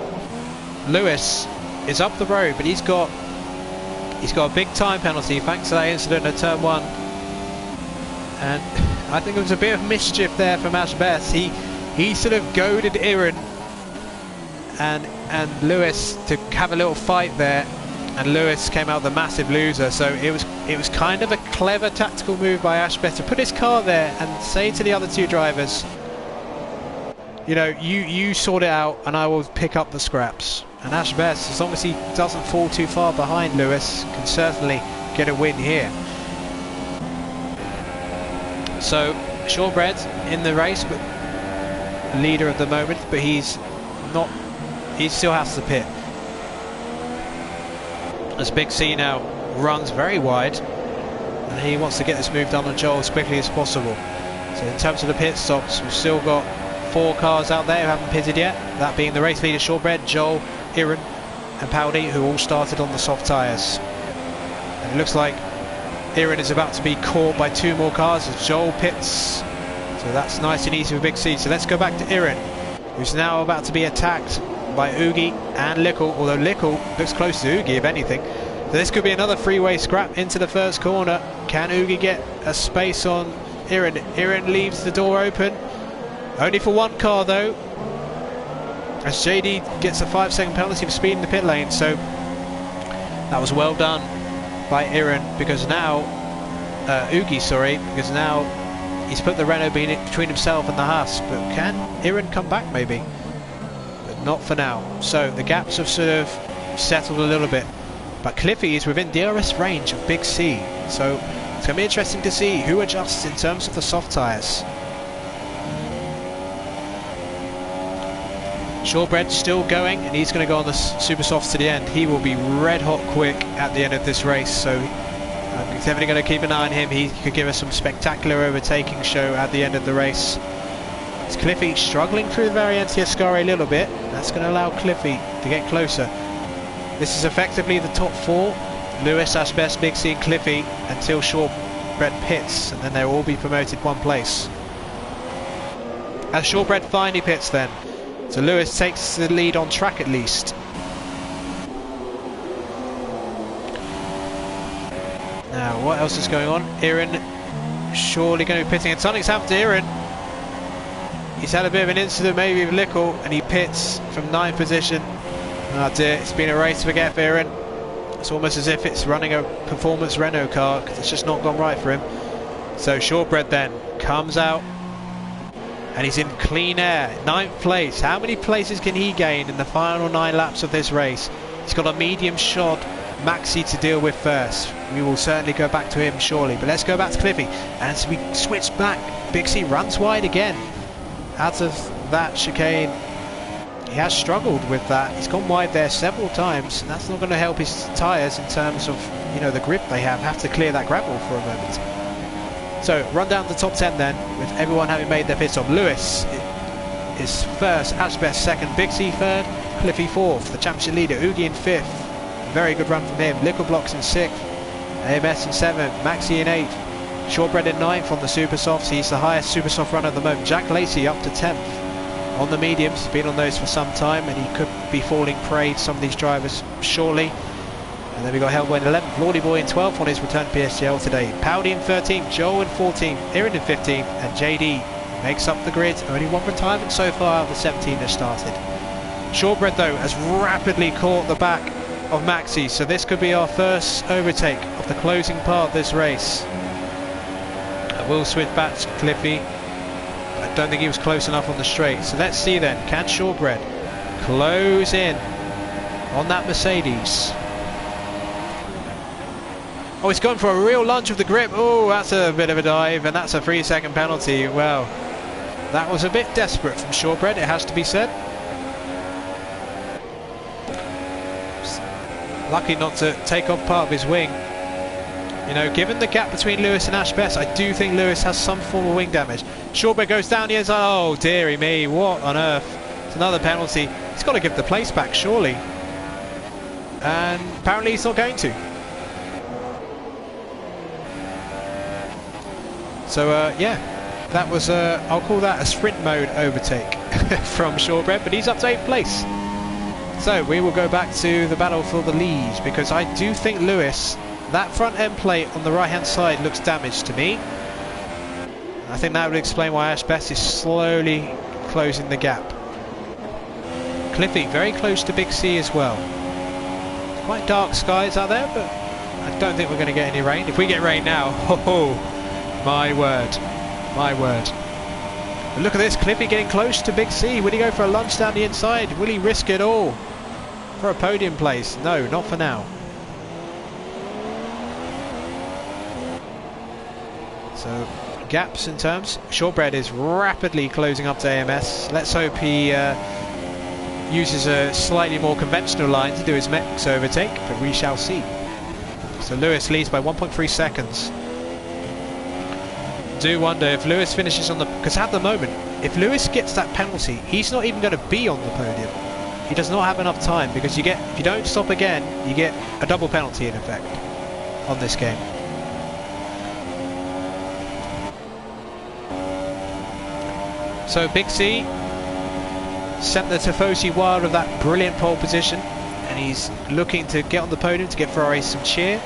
Lewis is up the road, but he's got a big time penalty thanks to that incident at turn 1, and I think it was a bit of mischief there from Ashbests. He sort of goaded Iran and Lewis to have a little fight there, and Lewis came out the massive loser. So it was kind of a clever tactical move by Ashbests to put his car there and say to the other 2 drivers, you know, you sort it out and I will pick up the scraps. And Ashbests, as long as he doesn't fall too far behind Lewis, can certainly get a win here. So Shortbread in the race, but leader at the moment, but he still has to pit. As Big C now runs very wide, and he wants to get this move done on Joel as quickly as possible. So in terms of the pit stops, we've still got 4 cars out there who haven't pitted yet, that being the race leader Shortbread, Joel, Iran and Paudie, who all started on the soft tyres. And it looks like Iran is about to be caught by 2 more cars as Joel pits. So that's nice and easy for Big C. So let's go back to Iran, who's now about to be attacked by Oogie and Lickle, although Lickle looks close to Oogie if anything. So this could be another freeway scrap into the first corner. Can Oogie get a space on Iran? Iran leaves the door open. Only for 1 car though, as JD gets a 5-second penalty for speed in the pit lane. So that was well done by Iran, because now Oogie, sorry, because now he's put the Renault between himself and the Haas. But can Iran come back maybe? But not for now. So the gaps have sort of settled a little bit, but Cliffy is within DRS range of Big C. So it's going to be interesting to see who adjusts in terms of the soft tyres. Shortbread still going, and he's going to go on the super softs to the end. He will be red hot quick at the end of this race, so I'm definitely going to keep an eye on him. He could give us some spectacular overtaking show at the end of the race. It's Cliffy struggling through the Variante Ascari a little bit. That's going to allow Cliffy to get closer. This is effectively the top 4, Lewis, Ashbests, Big C and Cliffy, until Shortbread pits, and then they'll all be promoted 1 place. As Shortbread finally pits then. So Lewis takes the lead on track at least. Now, what else is going on? Aaron surely going to be pitting, and something's happened to Aaron. He's had a bit of an incident maybe with Lickle, and he pits from 9th position. Oh dear, it's been a race to forget for Aaron. It's almost as if it's running a performance Renault car, because it's just not gone right for him. So Shortbread then comes out, and he's in clean air, 9th place. How many places can he gain in the final 9 laps of this race? He's got a medium shod Maxi to deal with first. We will certainly go back to him surely, but let's go back to Cliffy. And as we switch back, Big C runs wide again out of that chicane. He has struggled with that. He's gone wide there several times, and that's not going to help his tyres in terms of, you know, the grip they have to clear that gravel for a moment. So run down the top 10 then, with everyone having made their pit stop. Lewis is first, Ashbests second, Big C third, Cliffy fourth, the championship leader, Oogie in fifth. Very good run from him. Lickle Blocks in 6th, AMS in 7th, Maxi in 8th, Shortbread in 9th on the super softs. He's the highest super soft runner at the moment. XJackLacey up to 10th on the mediums. He's been on those for some time, and he could be falling prey to some of these drivers shortly. And then we got HELLBOY in 11th, Lordyboy in 12th on his return to PSGL today, Paudie in 13th, Joel in 14th, Aaron in 15th, and JD makes up the grid. Only 1 retirement so far out of the 17 that started. Shortbread though has rapidly caught the back of Maxi, so this could be our first overtake of the closing part of this race. I will switch back to Cliffy. I don't think he was close enough on the straight, so let's see then, can Shortbread close in on that Mercedes? Oh, he's gone for a real lunge with the grip. Oh, that's a bit of a dive, and that's a 3-second penalty. Well, that was a bit desperate from Shortbread, it has to be said. Lucky not to take off part of his wing. You know, given the gap between Lewis and Ashbests, I do think Lewis has some form of wing damage. Shortbread goes down the inside. Oh, dearie me, what on earth? It's another penalty. He's got to give the place back, surely. And apparently he's not going to. So, yeah, that was, I'll call that a sprint mode overtake from Shortbread, but he's up to 8th place. So we will go back to the battle for the lead, because I do think Lewis, that front end plate on the right hand side looks damaged to me. I think that would explain why Ashbests is slowly closing the gap. Cliffy very close to Big C as well. Quite dark skies out there, but I don't think we're going to get any rain. If we get rain now, oh my word, my word. But look at this, Cliffy getting close to Big C. Will he go for a lunge down the inside? Will he risk it all for a podium place? No, not for now. So gaps in terms. Shortbread is rapidly closing up to AMS. Let's hope he uses a slightly more conventional line to do his max overtake, but we shall see. So Lewis leads by 1.3 seconds. Do wonder if Lewis finishes on the, because at the moment if Lewis gets that penalty, he's not even going to be on the podium. He does not have enough time, because you get, if you don't stop again, you get a double penalty in effect on this game. So Big C sent the Tifosi wild of that brilliant pole position, and he's looking to get on the podium to get Ferrari some cheer.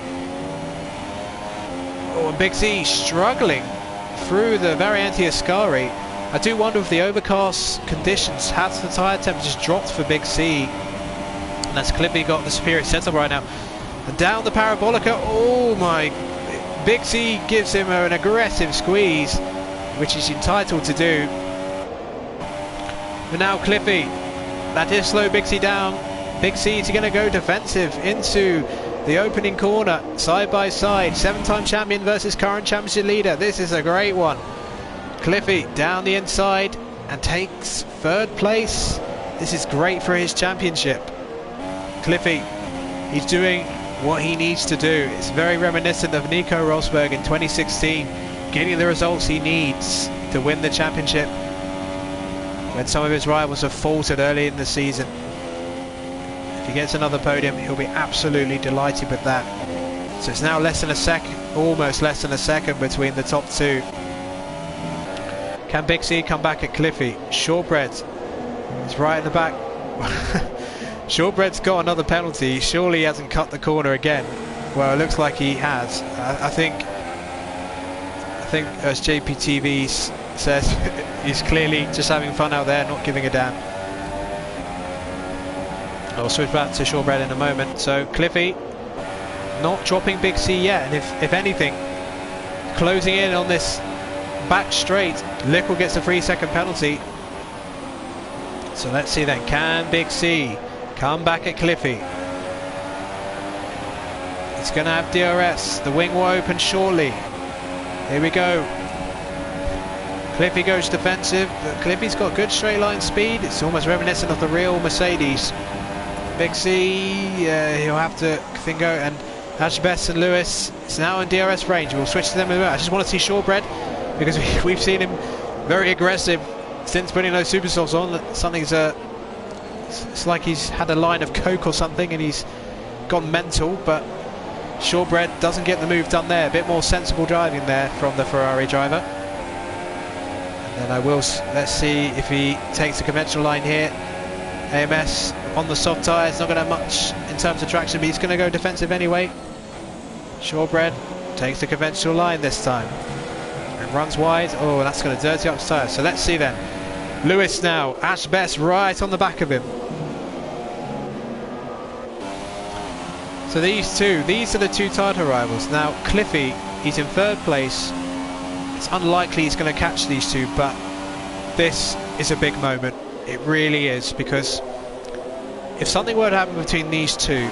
Oh, and Big C struggling through the Variante Ascari. I do wonder if the overcast conditions has the tyre temperatures dropped for Big C, and that's Cliffy got the superior setup right now. And down the Parabolica, oh my, Big C gives him an aggressive squeeze, which he's entitled to do. But now Cliffy, that is slow Big C down. Big C is going to go defensive into the opening corner, side by side. 7-time champion versus current championship leader. This is a great one. Cliffy down the inside and takes 3rd place. This is great for his championship. Cliffy, he's doing what he needs to do. It's very reminiscent of Nico Rosberg in 2016, getting the results he needs to win the championship when some of his rivals have faltered early in the season. If he gets another podium, he'll be absolutely delighted with that. So it's now less than a second, almost less than a second between the top two. Can Big C come back at Cliffy? Shortbread is right in the back. Shortbread's got another penalty. Surely he hasn't cut the corner again. Well, it looks like he has. I think as JPTV says, he's clearly just having fun out there, not giving a damn. I'll switch back to Shortbread in a moment. So Cliffy not dropping Big C yet, and if anything, closing in on this back straight. Lickle gets a 3-second penalty. So let's see then, can Big C come back at Cliffy? He's going to have DRS. The wing will open shortly. Here we go. Cliffy goes defensive, but Cliffy's got good straight line speed. It's almost reminiscent of the real Mercedes. Big C, he'll have to go, and Ashbests and Lewis, it's now in DRS range. We'll switch to them as well. I just want to see Shortbread, because we've seen him very aggressive since putting those super softs on. It's like he's had a line of coke or something and he's gone mental, but Shortbread doesn't get the move done there. A bit more sensible driving there from the Ferrari driver. And then let's see if he takes the conventional line here. AMS on the soft tyres, not going to have much in terms of traction, but he's going to go defensive anyway. Shortbread takes the conventional line this time and runs wide. Oh, that's going to dirty up his tyres. So let's see then. Lewis now, Ashbests right on the back of him. So these are the two title rivals. Now Cliffy, he's in third place. It's unlikely he's going to catch these two, but this is a big moment. It really is, because if something were to happen between these two,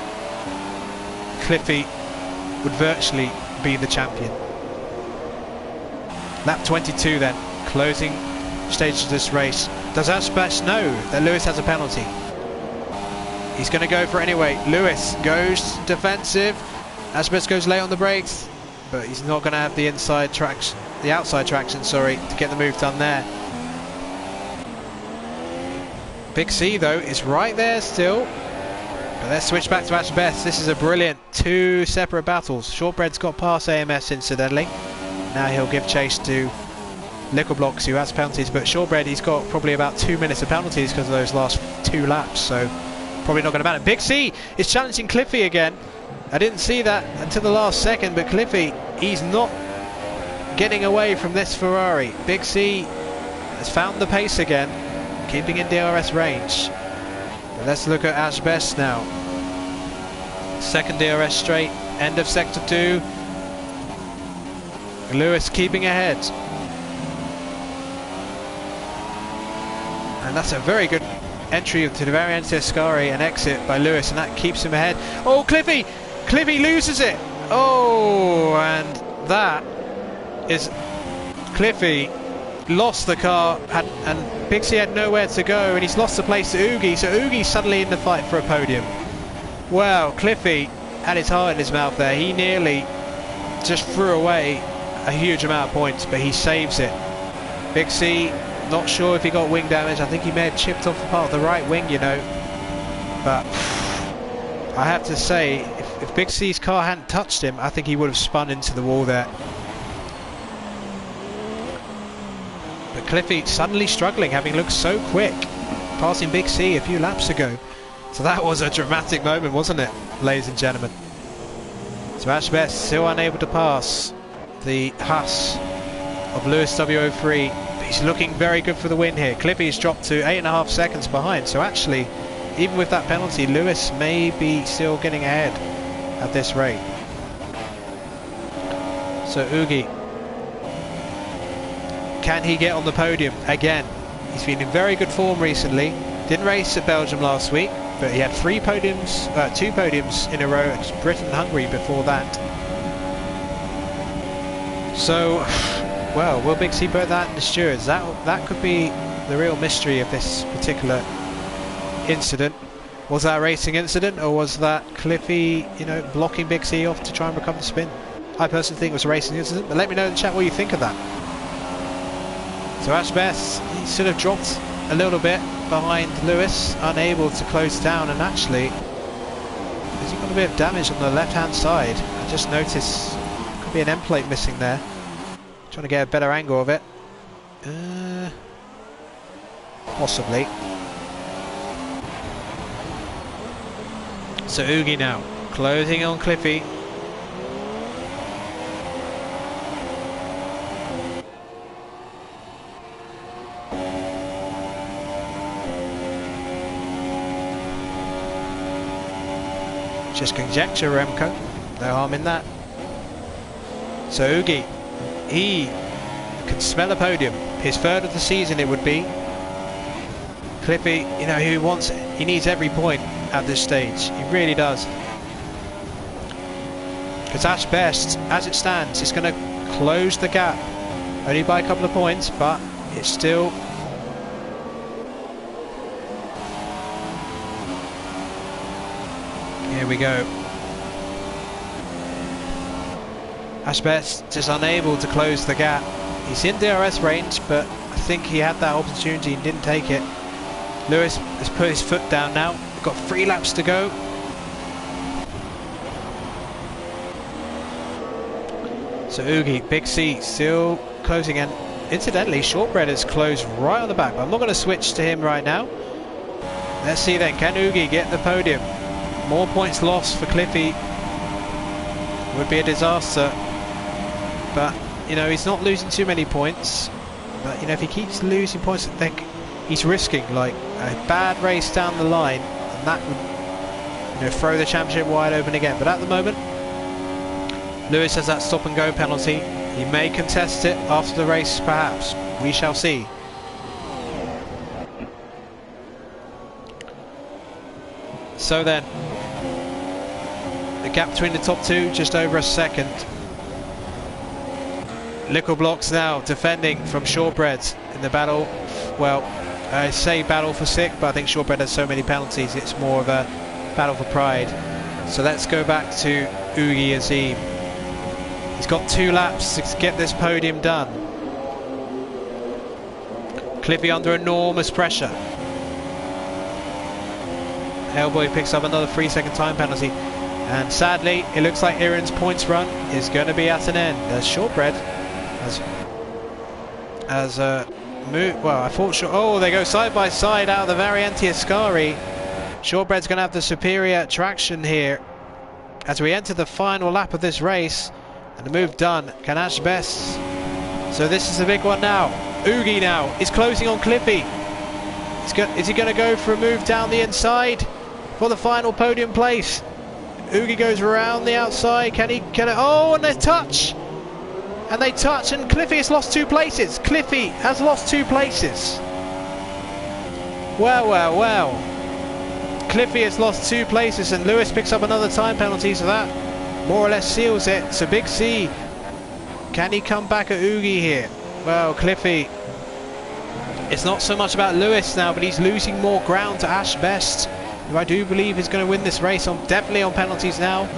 Cliffy would virtually be the champion. Lap 22 then, closing stage of this race. Does Ashbests know that Lewis has a penalty? He's going to go for it anyway. Lewis goes defensive. Ashbests goes late on the brakes, but he's not going to have the outside traction, to get the move done there. Big C though is right there still. But let's switch back to Ashbests. This is a brilliant two separate battles. Shortbread's got past AMS incidentally. Now he'll give chase to Lickleblocks, who has penalties, but Shortbread, he's got probably about 2 minutes of penalties because of those last 2 laps, so probably not going to matter. Big C is challenging Cliffy again. I didn't see that until the last second, but Cliffy, he's not getting away from this Ferrari. Big C has found the pace again, keeping in DRS range. But let's look at Ashbests now. Second DRS straight, end of sector 2. Lewis keeping ahead. And that's a very good entry to the very end of Ascari, and exit by Lewis, and that keeps him ahead. Oh, Cliffy! Cliffy loses it! Oh, and that is... Cliffy lost the car, and Big C had nowhere to go, and he's lost the place to Oogie, so Oogie's suddenly in the fight for a podium. Well, Cliffy had his heart in his mouth there. He nearly just threw away a huge amount of points, but he saves it. Big C, not sure if he got wing damage. I think he may have chipped off a part of the right wing, you know. But I have to say, if Big C's car hadn't touched him, I think he would have spun into the wall there. But Cliffy suddenly struggling, having looked so quick, passing Big C a few laps ago. So that was a dramatic moment, wasn't it, ladies and gentlemen? So Ashbests still unable to pass the Haas of Lewis W03. He's looking very good for the win here. Cliffy's dropped to 8.5 seconds behind, so actually, even with that penalty, Lewis may be still getting ahead at this rate. So Oogie, can he get on the podium again? He's been in very good form recently. Didn't race at Belgium last week, but he had 2 podiums in a row at Britain and Hungary before that. So, well, will Big C put that in the stewards? That could be the real mystery of this particular incident. Was that a racing incident, or was that Cliffy, you know, blocking Big C off to try and recover the spin? I personally think it was a racing incident, but let me know in the chat what you think of that. So Ashbests, he sort of dropped a little bit behind Lewis, unable to close down, and actually, has he got a bit of damage on the left-hand side? I just noticed could be an end plate missing there. Trying to get a better angle of it. Possibly. So Oogie now, closing on Cliffy. Just conjecture, Remco. No harm in that. So Oogie, he can smell a podium. His third of the season it would be. Cliffy, you know, he needs every point at this stage. He really does. Because Ashbests, as it stands, is going to close the gap. Only by a couple of points, but it's still... Here we go. Ashbests is unable to close the gap. He's in DRS range, but I think he had that opportunity and didn't take it. Lewis has put his foot down now. We've got 3 laps to go. So Oogie, Big C, still closing, and incidentally, Shortbread is closed right on the back. But I'm not going to switch to him right now. Let's see then, can Oogie get the podium? More points lost for Cliffy would be a disaster. But, you know, he's not losing too many points. But, you know, if he keeps losing points, I think he's risking, like, a bad race down the line. And that would, you know, throw the championship wide open again. But at the moment, Lewis has that stop and go penalty. He may contest it after the race, perhaps. We shall see. So then, the gap between the top 2, just over a second. Liquor Blocks now defending from Shortbread in the battle. Well, I say battle for sick, but I think Shortbread has so many penalties, it's more of a battle for pride. So let's go back to Oogie Azeem. He's got 2 laps to get this podium done. Cliffy under enormous pressure. HELLBOY picks up another 3-second time penalty. And sadly, it looks like Iran's points run is going to be at an end. As Shortbread has moved. Well, I thought oh, they go side by side out of the Variante Ascari. Shortbread's going to have the superior traction here as we enter the final lap of this race. And the move done. Can Ashbests? So this is the big one now. Oogie now is closing on Cliffy. Is he going to go for a move down the inside for the final podium place? Oogie goes around the outside. Can he get it? Oh, and they touch. And they touch, and Cliffy has lost 2 places. Cliffy has lost 2 places. Well, well, well. Cliffy has lost 2 places, and Lewis picks up another time penalty, so that more or less seals it. So Big C, can he come back at Oogie here? Well, Cliffy, it's not so much about Lewis now, but he's losing more ground to Ashbests, who I do believe is going to win this race, definitely on penalties now.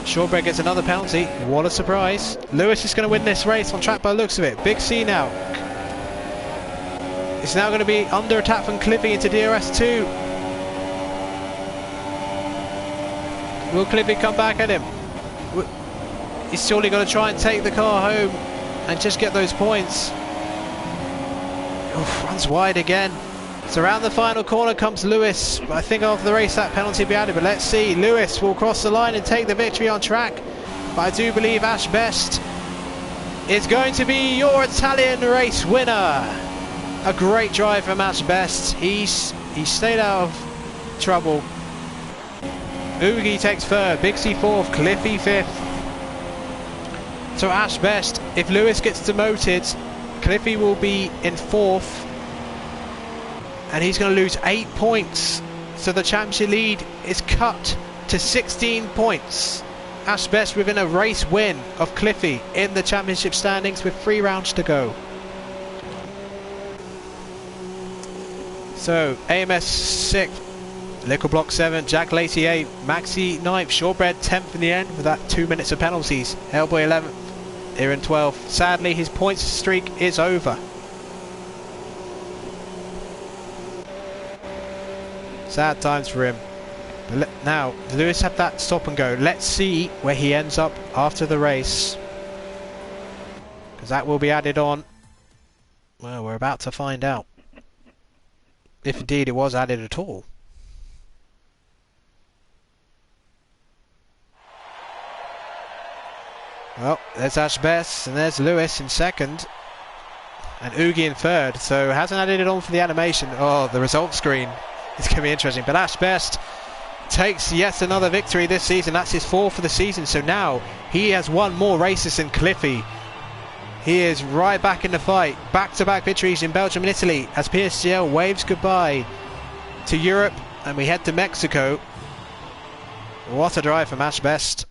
Shortbread gets another penalty. What a surprise. Lewis is going to win this race on track by the looks of it. Big C now. It's now going to be under attack from Cliffy into DRS2. Will Cliffy come back at him? He's surely going to try and take the car home and just get those points. Oof, runs wide again. So around the final corner comes Lewis. I think after the race that penalty will be added, but let's see. Lewis will cross the line and take the victory on track. But I do believe Ashbests is going to be your Italian race winner. A great drive from Ashbests. He stayed out of trouble. Oogie takes 3rd, Big C 4th, Cliffy 5th. So Ashbests, if Lewis gets demoted, Cliffy will be in 4th. And he's going to lose 8 points. So the championship lead is cut to 16 points. Ashbests within a race win of Cliffy in the championship standings with 3 rounds to go. So AMS 6th, Liquor Block 7, XJackLacey 8th, Maxi 9th, Shortbread 10th in the end with that 2 minutes of penalties. HELLBOY 11th, Iran 12th. Sadly, his points streak is over. Sad times for him. But now, Lewis had that stop and go. Let's see where he ends up after the race. because that will be added on. Well, we're about to find out if indeed it was added at all. Well, there's Ashbests and there's Lewis in second and Oogie in third, so hasn't added it on for the animation. Oh, the result screen is going to be interesting, but Ashbests takes yet another victory this season. That's his 4th for the season, so now he has won more races than Cliffy. He is right back in the fight. Back-to-back victories in Belgium and Italy as PSGL waves goodbye to Europe and we head to Mexico. What a drive from Ashbests.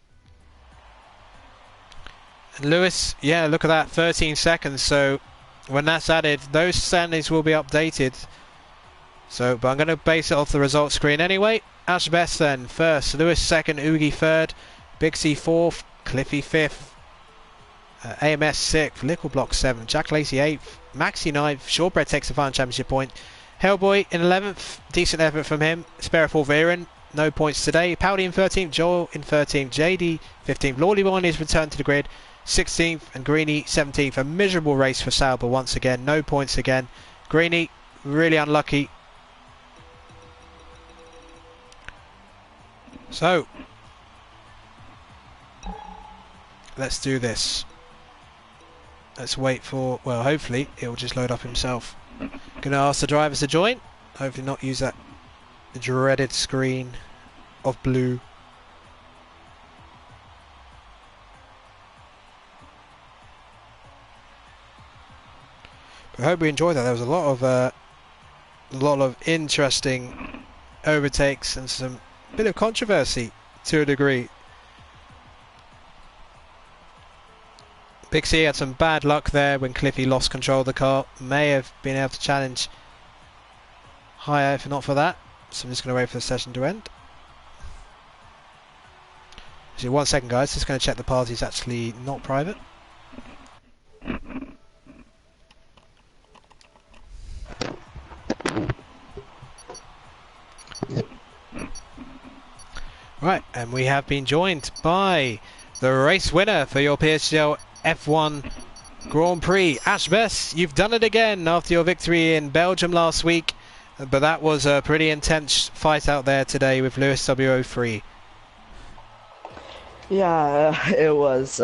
Lewis, yeah, look at that, 13 seconds, so when that's added, those standings will be updated. So, but I'm going to base it off the results screen anyway. Ashbests then, first, Lewis second, Oogie third, Big C fourth, Cliffy fifth, AMS sixth, Lickle Block seventh, XJackLacey eighth, Maxi ninth, Shortbread takes the final championship point, HELLBOY in 11th, decent effort from him, Spare4 Viren, no points today, Paudie in 13th, Joel in 13th, JD 15th, Lordyboy on his return to the grid, 16th and Greeny 17th. A miserable race for Sauber once again, no points again. Greeny really unlucky. So let's do this. Let's wait for, well, hopefully it will just load up himself. Gonna ask the drivers to join, hopefully not use that dreaded screen of blue. I hope we enjoyed that. There was a lot of interesting overtakes and some bit of controversy to a degree. Big C had some bad luck there when Cliffy lost control of the car. May have been able to challenge higher if not for that. So I'm just going to wait for the session to end. So 1 second, guys. Just going to check the party's actually not private. Right, and we have been joined by the race winner for your PSGL F1 Grand Prix. Ashbests, you've done it again after your victory in Belgium last week, but that was a pretty intense fight out there today with Lewis W03. Yeah, it was.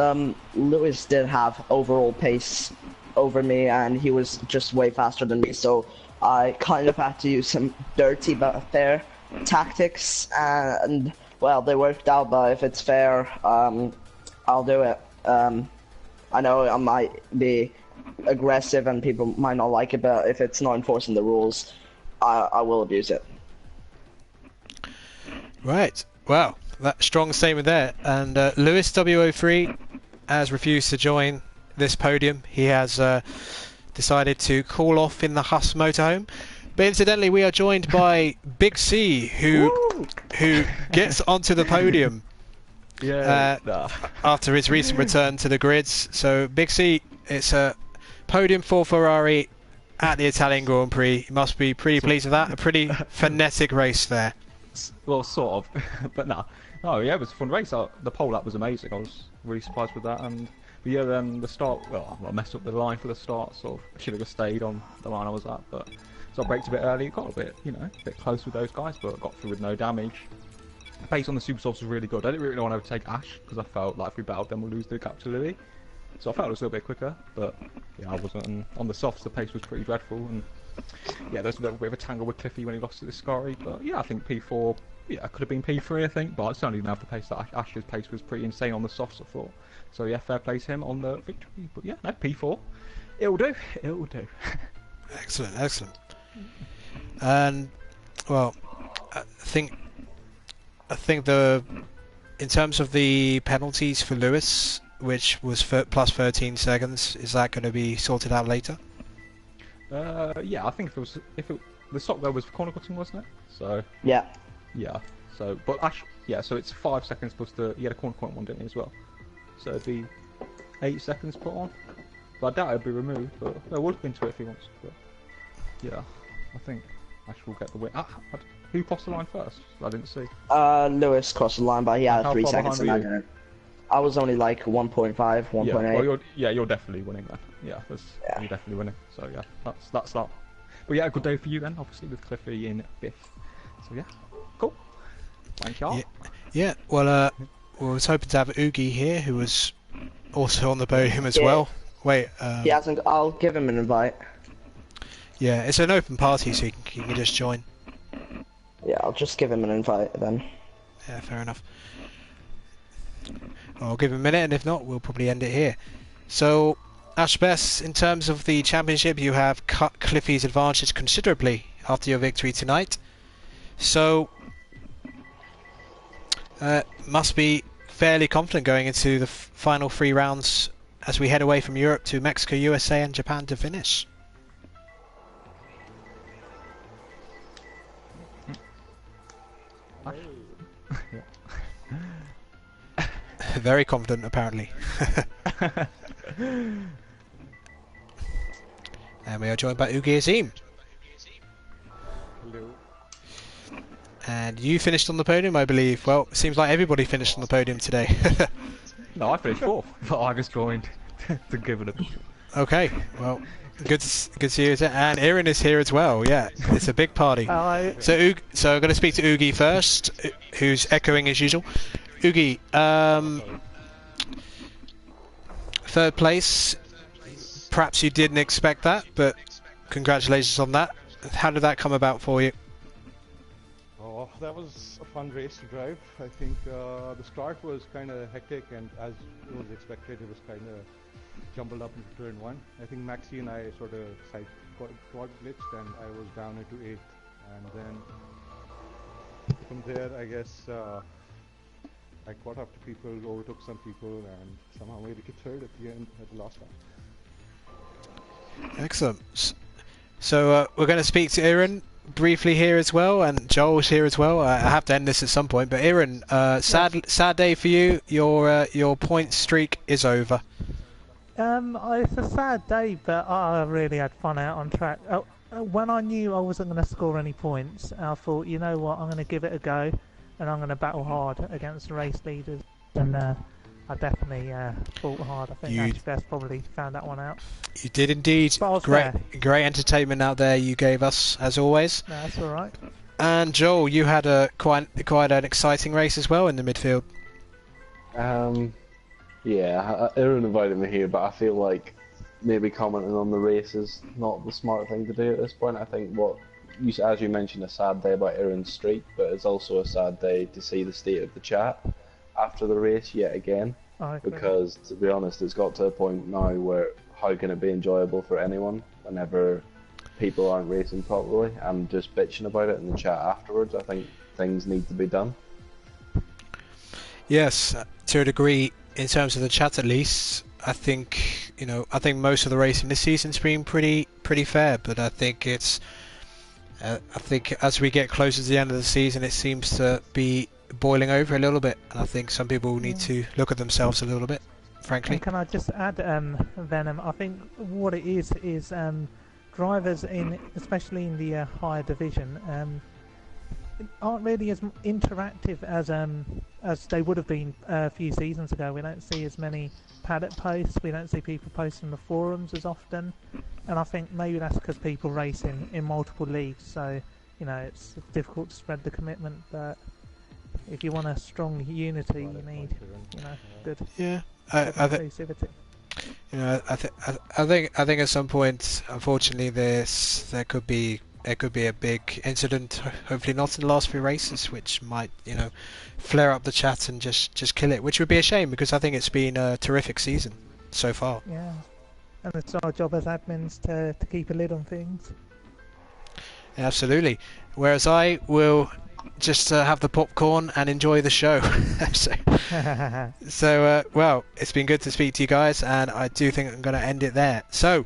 Lewis did have overall pace over me, and he was just way faster than me, so I kind of had to use some dirty but fair tactics, and well, they worked out, but if it's fair, I'll do it. I know I might be aggressive and people might not like it, but if it's not enforcing the rules, I will abuse it. Right, well, that strong statement there. And Lewis W03 has refused to join this podium. He has decided to call off in the Haas motorhome. But incidentally, we are joined by Big C, who gets onto the podium after his recent return to the grids. So Big C, it's a podium for Ferrari at the Italian Grand Prix. You must be pretty pleased with that. A pretty frenetic race there. Well, sort of, but no, yeah, it was a fun race. The pole lap was amazing. I was really surprised with that. But yeah, then the start, well, I messed up the line for the start, so I should have stayed on the line I was at, but so I braked a bit early, got a bit, a bit close with those guys, but got through with no damage. The pace on the super softs was really good. I didn't really want to overtake Ash, because I felt like if we battled them, we'll lose the gap to Lily. So I felt it was a little bit quicker, but yeah, I wasn't. And on the softs, the pace was pretty dreadful, and yeah, there was a little bit of a tangle with Cliffy when he lost to the Scary, but yeah, I think P4, yeah, it could have been P3, I think, but I certainly didn't have the pace that Ash's pace was pretty insane on the softs, I thought. So yeah, fair play to him on the victory, but yeah, no, P4, it'll do, it'll do. Excellent, excellent. And well, I think in terms of the penalties for Lewis, which was plus 13 seconds, is that going to be sorted out later? Yeah, I think the stop there was for corner cutting, wasn't it? So yeah. So but Ash, yeah, so it's 5 seconds plus he had a corner cutting one, didn't he, as well? So it'd be 8 seconds put on. But I doubt it'd be removed. But we'll look into it if he wants. But yeah, I think Ash will get the win. Who crossed the line first? I didn't see. Lewis crossed the line, but he had 3 seconds in that. I was only like 1.5, 1.8. Yeah, well, you're definitely winning then. Yeah, Yeah. you're definitely winning. So yeah, that's that. But yeah, a good day for you then, obviously with Cliffy in 5th. So yeah, cool. Thank you. Yeah. Well, we was hoping to have Oogie here, who was also on the podium as well. Wait. He hasn't. I'll give him an invite. Yeah, it's an open party, so you can just join. Yeah, I'll just give him an invite then. Yeah, fair enough. I'll give him a minute, and if not, we'll probably end it here. So, Ashbests, in terms of the championship, you have cut Cliffy's advantage considerably after your victory tonight. So, must be fairly confident going into the final 3 rounds as we head away from Europe to Mexico, USA, and Japan to finish. Very confident, apparently. And we are joined by Oogie Azeem. Hello. And you finished on the podium, I believe. Well, it seems like everybody finished on the podium today. No, I finished 4th, but I just joined to give it a. Okay, well, good to see you. And Erin is here as well. Yeah, it's a big party. Hello. So I'm going to speak to Oogie first, who's echoing as usual. Oogie, 3rd place. Perhaps you didn't expect that, but congratulations on that. How did that come about for you? Oh, that was a fun race to drive. I think the start was kind of hectic, and as it was expected, it was kind of jumbled up into turn 1. I think Maxi and I sort of quad glitched, and I was down into 8th. And then from there, I guess I caught up to people, overtook some people, and somehow made it 3rd at the end at the last lap. Excellent. So we're going to speak to Erin briefly here as well, and Joel's here as well. I have to end this at some point, but Erin, sad day for you. Your point streak is over. It's a sad day, but I really had fun out on track. When I knew I wasn't going to score any points, I thought, you know what, I'm going to give it a go, and I'm going to battle hard against the race leaders. And I definitely fought hard. I think Ashbests probably found that one out. You did indeed. Great entertainment out there you gave us, as always. No, that's all right. And Joel, you had quite an exciting race as well in the midfield. Yeah, Aaron invited me here, but I feel like maybe commenting on the race is not the smart thing to do at this point. I think as you mentioned, a sad day about Aaron's streak, but it's also a sad day to see the state of the chat after the race yet again. Because, to be honest, it's got to a point now where how can it be enjoyable for anyone whenever people aren't racing properly and just bitching about it in the chat afterwards. I think things need to be done. Yes, to a degree, in terms of the chat at least. I think most of the racing this season's been pretty fair, but I think as we get closer to the end of the season, it seems to be boiling over a little bit, and I think some people need to look at themselves a little bit, frankly. And can I just add, Venom, I think what it is drivers especially in the higher division, aren't really as interactive as they would have been a few seasons ago. We don't see as many paddock posts, we don't see people posting the forums as often, and I think maybe that's because people race in multiple leagues, so it's difficult to spread the commitment, but if you want a strong unity, you need good inclusivity. I think at some point, unfortunately, there could be a big incident, hopefully not in the last few races, which might flare up the chat and just kill it, which would be a shame, because I think it's been a terrific season so far. Yeah, and it's our job as admins to keep a lid on things. Absolutely. Whereas I will just have the popcorn and enjoy the show. Well, it's been good to speak to you guys, and I do think I'm going to end it there. So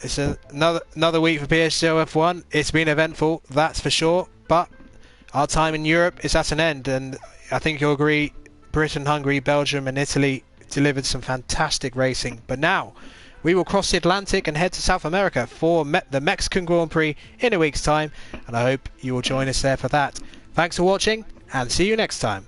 it's another week for PSGL F1. It's been eventful, that's for sure, but our time in Europe is at an end, and I think you'll agree Britain, Hungary, Belgium and Italy delivered some fantastic racing. But now we will cross the Atlantic and head to South America for the Mexican Grand Prix in a week's time, and I hope you will join us there for that. Thanks for watching, and see you next time.